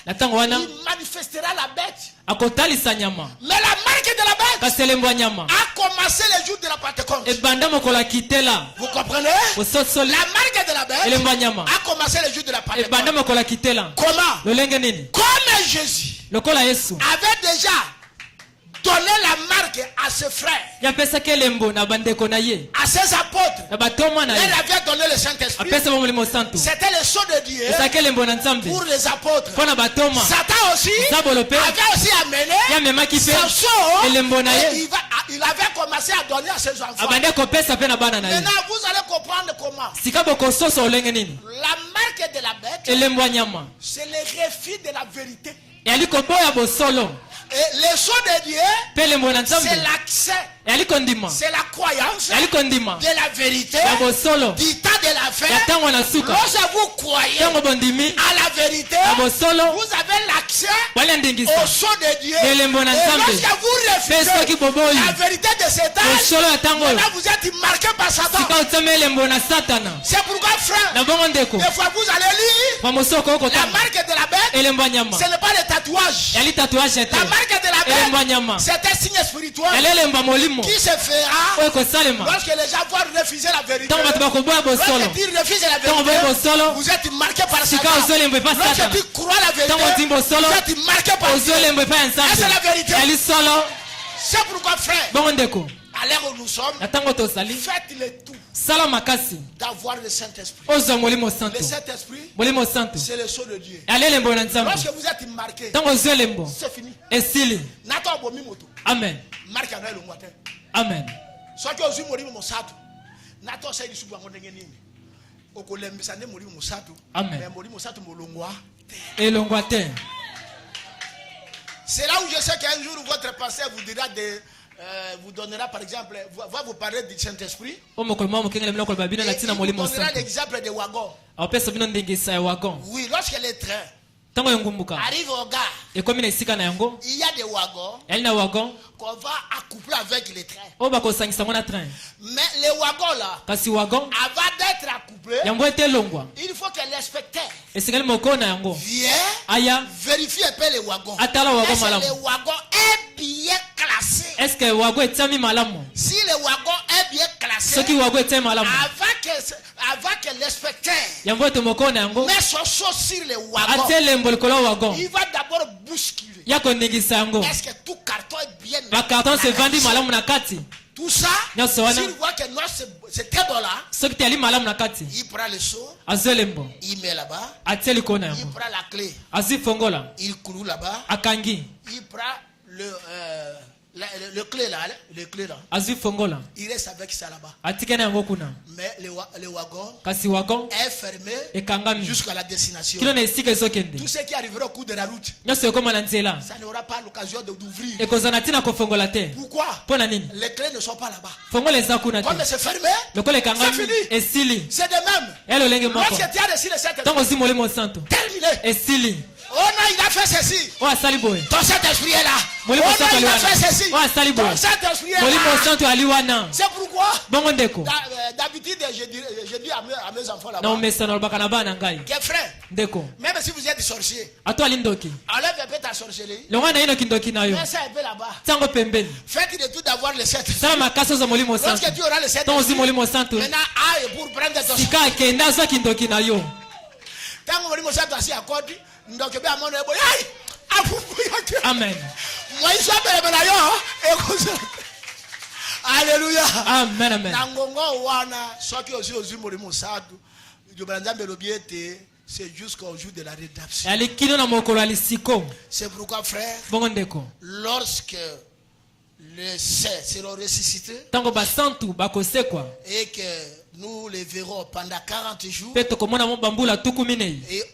na tango wana, il manifestera la bête. Akotalisa nyama. Mais la marque de la bête kaselembo nyama a commencé le jour de la Pentecôte. Et banda mokola kitela. Vous comprenez? La marque de la bête a commencé le jour de la Pentecôte. Et banda mokola kitela. Comment? Lolenge nini? Comme Jésus lokola Yesu avait déjà donné la marque à ses frères, ya pesa kelembo na bandeko na ye, à ses apôtres, na batoma na ye, il avait donné le Saint-Esprit. C'était le sceau de Dieu pour les apôtres. Satan aussi avait aussi amené son sceau et il avait commencé à donner à ses enfants. Maintenant vous allez comprendre comment la marque de la bête, c'est le refus de la vérité. Et le sceau de Dieu, c'est l'accès, c'est la croyance de la vérité, du temps de la fin. Lorsque vous croyez à la vérité, vous avez l'accès au sceau de Dieu. Et lorsque vous refusez la vérité de cet âge, vous êtes marqué par Satan. C'est pourquoi, frère, des fois vous allez lire la marque de la bête, ce n'est pas le tatouage. La marque de la bête, c'est un signe spirituel qui se fera lorsque les gens vont refuser la vérité. Lorsque tu refuses la vérité, vous êtes marqué par Satan. Lorsque tu crois la vérité, vous êtes marqué par Dieu. Et c'est la vérité. C'est pourquoi, frère, à l'heure où nous sommes, faites le tout d'avoir le Saint-Esprit. Le Saint-Esprit, c'est le sceau de Dieu. Lorsque vous êtes marqué, c'est fini. Amen. Amen. Soit que vous avez mosato, nato sai disu bango ndenge nini. Okolembisa ne muri mosato, mais muri mosato molongwa. Elongwa te. C'est là où je sais qu'un jour votre pasteur vous dira vous donnera par exemple, va vous parler du Saint-Esprit. Il vous donnera l'exemple de wagon. Oui, lorsque les trains arrive au gare, il y a des wagons qu'on va accoupler avec les trains. Mais les wagons là, avant d'être accouplés, il faut que l'inspecteur vienne vérifier un peu les wagons. Est-ce que le wagon est bien classé? Si le wagon est bien classé, avant que l'inspecteur met son saut sur le wagon, il va d'abord bousculer. Est-ce que tout carton est bien mis? Tout ça, s'il voit que non, c'est très bon là, il prend le seau, il met là-bas, il prend la clé, il cloue là-bas, il prend Le clé là. Il reste avec ça là-bas. Mais le wagon est fermé jusqu'à la destination. Tout ce qui arrivera au cours de la route, ça n'aura pas l'occasion d'ouvrir. Pourquoi? Les clés ne sont pas là-bas. Comme c'est fermé, c'est fini. C'est de même. Lorsque tu as reçu le Saint-Esprit, terminé. Oh non, il a fait ceci. Ton Saint-Esprit est là. Oh non, il a fait ceci. Ton Saint-Esprit est là. C'est pourquoi d'habitude je dis à mes enfants là-bas que frère, même si vous êtes sorcier, enlève un peu ta sorcellerie, mets ça un peu là-bas. Faites de tout d'avoir le Saint-Esprit. Lorsque tu auras le Saint-Esprit, maintenant aille pour prendre ton tant que vous êtes assis à côté, Amen. Alléluia. Amen, amen. C'est jusqu'au jour de la rédemption. C'est pourquoi, frère, lorsque les saints seront ressuscités et que nous les verrons pendant 40 jours, et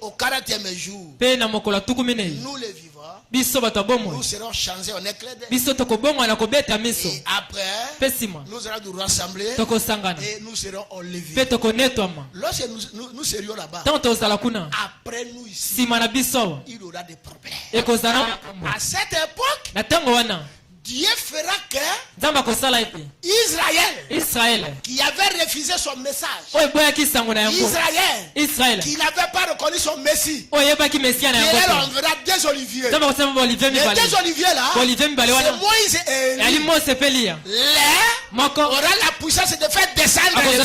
au 40e jour, nous les vivons. Nous serons changés en éclat d'air. Et après, nous allons nous rassembler et nous serons enlevés. Lorsque nous serions là-bas, après nous ici, il y aura des problèmes. À cette époque, Dieu fera que Israël, qui avait refusé son message, Israël, qui n'avait pas reconnu son Messie, Dieu leur enverra des oliviers. Les deux oliviers là, c'est Moïse et Élie. L'un aura la puissance de faire descendre les feux.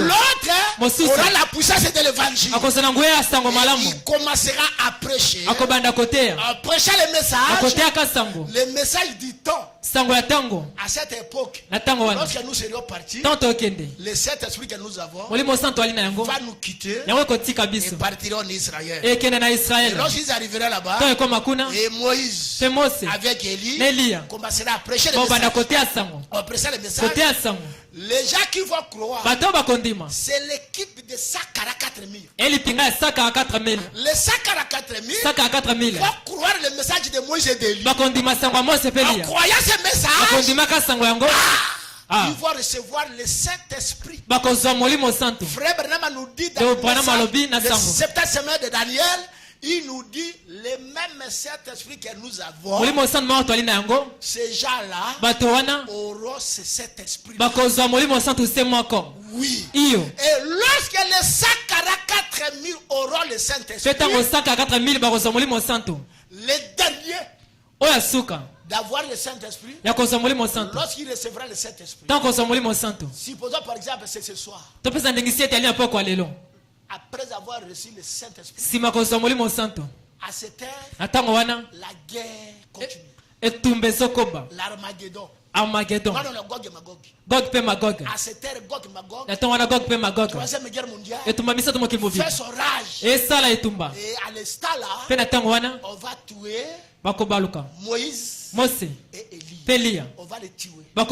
L'autre aura la puissance de l'évangile. Il commencera à prêcher. En prêchant le message du temps. À cette époque, lorsque nous serions partis, le Saint-Esprit que nous avons va nous quitter et partiront en Israël. Et lorsqu'ils arriveront là-bas, et Moïse avec Élie commencera à prêcher le message. On prêchera le message. Les gens qui vont croire, c'est l'équipe de Sakara 4000. Les Sakara 4000 vont croire le message de Moïse et d'Élie. En croyant ce message, ils vont recevoir le Saint-Esprit. Frère Branham nous dit dans le 7e semaine de Daniel, il nous dit le même Saint-Esprit que nous avons. Ces gens-là auront ce Saint-Esprit. Oui. Et lorsque les Sakara 4000 auront le Saint-Esprit, les derniers d'avoir le Saint-Esprit, lorsqu'il recevra le Saint-Esprit, supposons par exemple c'est ce soir, après avoir reçu le Saint-Esprit, à cette heure, la guerre continue. L'armageddon. Gog pe Magog. À cette heure, Gog Magog. Troisième guerre mondiale. Fait son rage. Et à l'instant là, on va tuer Moïse et Élie. On va les tuer. On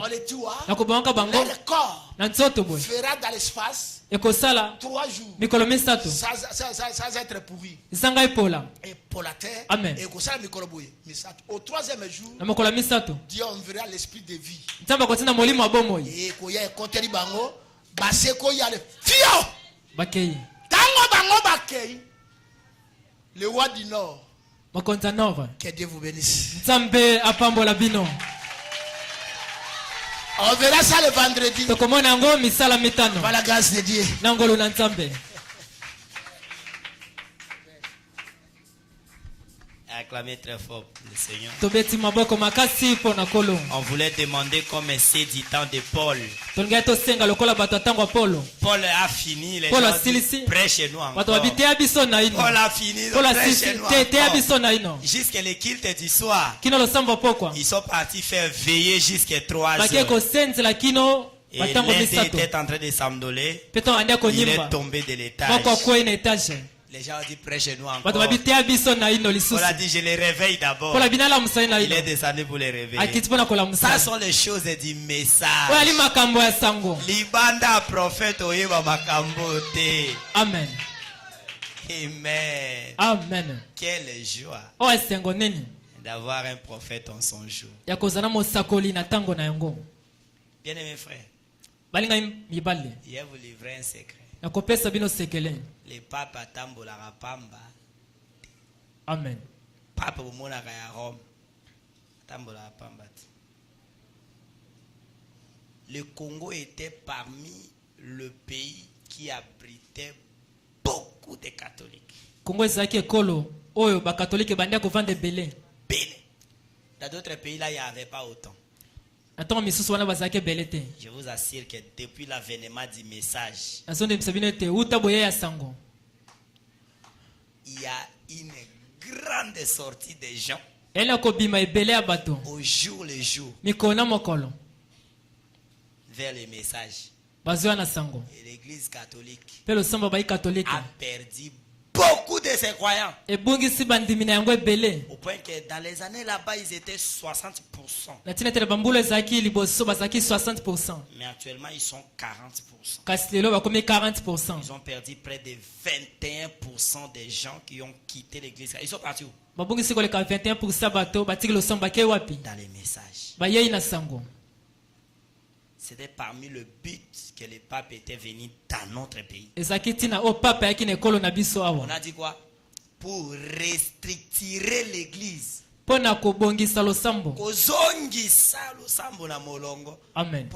les tuera. Leur corps fera dans l'espace 3 jours sans être pourri. Et pour la terre. Amen. Et au 3e jour, Dieu enverra l'esprit de vie. Et quand il y a un côté bango, baseko y a le fio. Tango bango bakei. Le roi du Nord. Que Dieu vous bénisse. On verra ça le vendredi. Par la grâce de Dieu. Acclamez très fort le Seigneur. On voulait demander comme c'est du temps de Paul. Paul a fini les gens près chez nous encore. Paul a fini près chez nous. Jusqu'à le culte du soir, ils sont partis faire veiller jusqu'à 3 heures. Et l'un était en train de s'amdoler. Il est tombé de l'étage. Les gens ont dit prêchez-nous encore. On a dit je les réveille d'abord. Il est descendu pour les réveiller. Ça sont les choses du message. Libanda prophète oyeba makambo te. Amen. Amen. Amen. Quelle joie d'avoir un prophète en son jour. Bien-aimés frères, je vais vous livrer un secret. Les papes atambolaka pamba. Amen. Pape bumonaka ya Rome atambolaka pamba. Le Congo était parmi le pays qui abritait beaucoup de catholiques. Congo ezaki ekolo oyo ba catholique bandia ko vendre belé. Dans d'autres pays là il n'y avait pas autant. Je vous assure que depuis l'avènement du message, il y a une grande sortie des gens au jour le jour vers le message. Et l'église catholique a perdu beaucoup de ses croyants. Au point que dans les années là-bas, ils étaient 60%. Mais actuellement, ils sont 40%. Ils ont perdu près de 21% des gens qui ont quitté l'église. Ils sont partis où? Dans les messages. C'était parmi le but que le pape était venu dans notre pays. On a dit quoi? Pour restructurer l'église. Amen.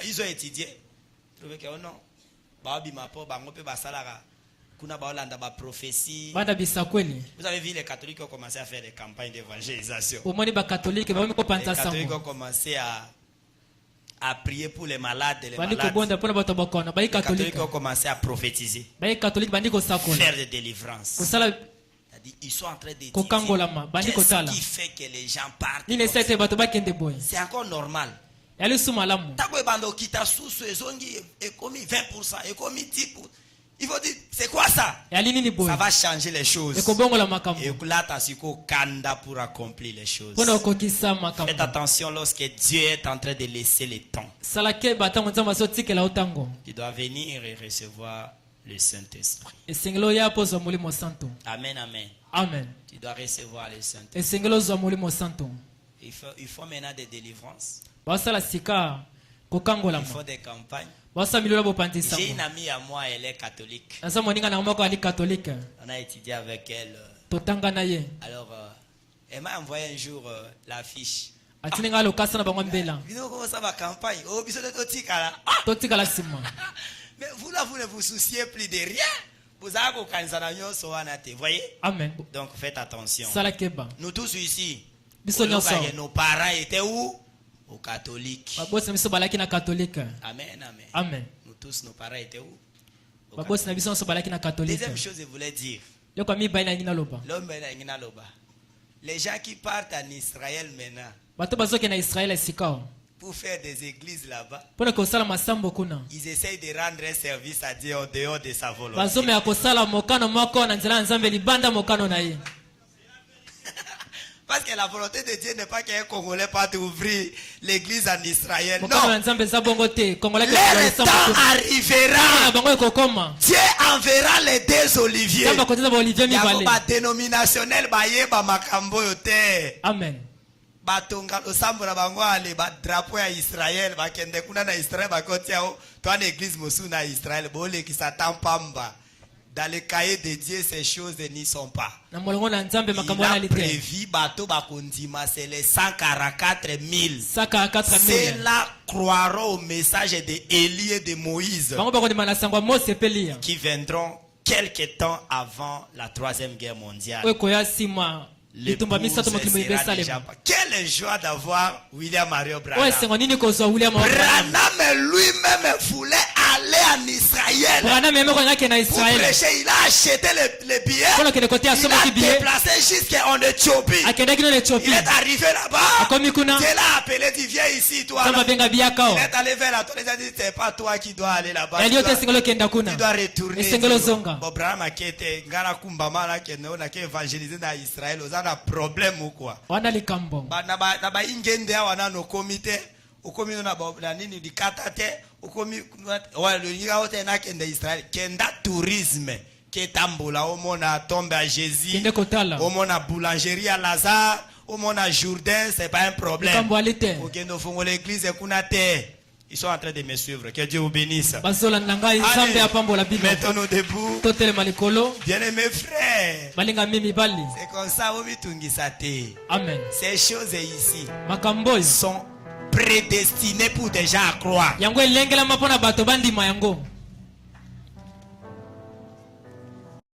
Ils ont étudié. Prophétie. Vous avez vu les catholiques qui ont commencé à faire des campagnes d'évangélisation. Les catholiques ont commencé à prier pour les malades et les malades. Les catholiques ont commencé à prophétiser, faire des délivrances. Ils sont en train de dire qu'est-ce qui fait que les gens partent. C'est encore normal. Il faut dire, c'est quoi ça? Ça va changer les choses. Et là, kanda pour accomplir les choses. Faites attention lorsque Dieu est en train de laisser le temps. Tu dois venir et recevoir le Saint-Esprit. Amen, amen. Amen. Tu dois recevoir le Saint-Esprit. Il faut maintenant des délivrances. Il faut des campagnes. J'ai une amie à moi, elle est catholique. On a étudié avec elle. Alors, elle m'a envoyé un jour l'affiche. Mais vous là, vous ne vous souciez plus de rien. Vous voyez? Amen. Donc faites attention. Nous tous ici, nos parents étaient où? Aux catholiques. Amen, amen. Amen. Nous tous, nos parents étaient où? Deuxième chose, je voulais dire. Les gens qui partent en Israël maintenant pour faire des églises là-bas, ils essayent de rendre un service à Dieu en dehors de sa volonté. Parce que la volonté de Dieu n'est pas qu'un Congolais parte ouvrir l'église en Israël. Non. Le temps arrivera. Dieu enverra les deux oliviers. Il y a un dénominationnel. Amen. Batonga losambo na bango ale ba drapeau ya Israël ba kende kuna na Israël ba kotia o to an église mosu na Israël bole ki satan pamba. Dans le cahier de Dieu, ces choses n'y sont pas. Il a prévu bateau bakondima, c'est les 144 000. Ceux-là croiront au message de Élie et de Moïse qui viendront quelque temps avant la 3e guerre mondiale. Quelle joie d'avoir William Mario Branham. Branham lui-même voulait aller en Israël. Pour prêcher, il a acheté les billets. Il a déplacé jusqu'en Éthiopie. Il est arrivé là-bas. Dieu l'a appelé, dit viens ici toi. Il est allé vers la tour. Il a dit c'est pas toi qui dois aller là-bas. Tu dois retourner. Bon, Brahma qui était ngara kumbama là qui est évangélisé dans Israël. On a un problème ou quoi? Naba ingende wana no comité. Ukomi na nini dikatate. Ukomi ouais le niga hote na kende Israël. Kenda tourisme. Ketambola omona tombe à Jésus. Omona boulangerie à Lazare. Omona Jourdain, c'est pas un problème. Ok, nous faisons l'église et ils sont en train de me suivre. Que Dieu vous bénisse. Allez, mettons-nous debout. Bien-aimés frères. C'est comme ça, amen. Ces choses ici sont prédestinées pour des gens à croire.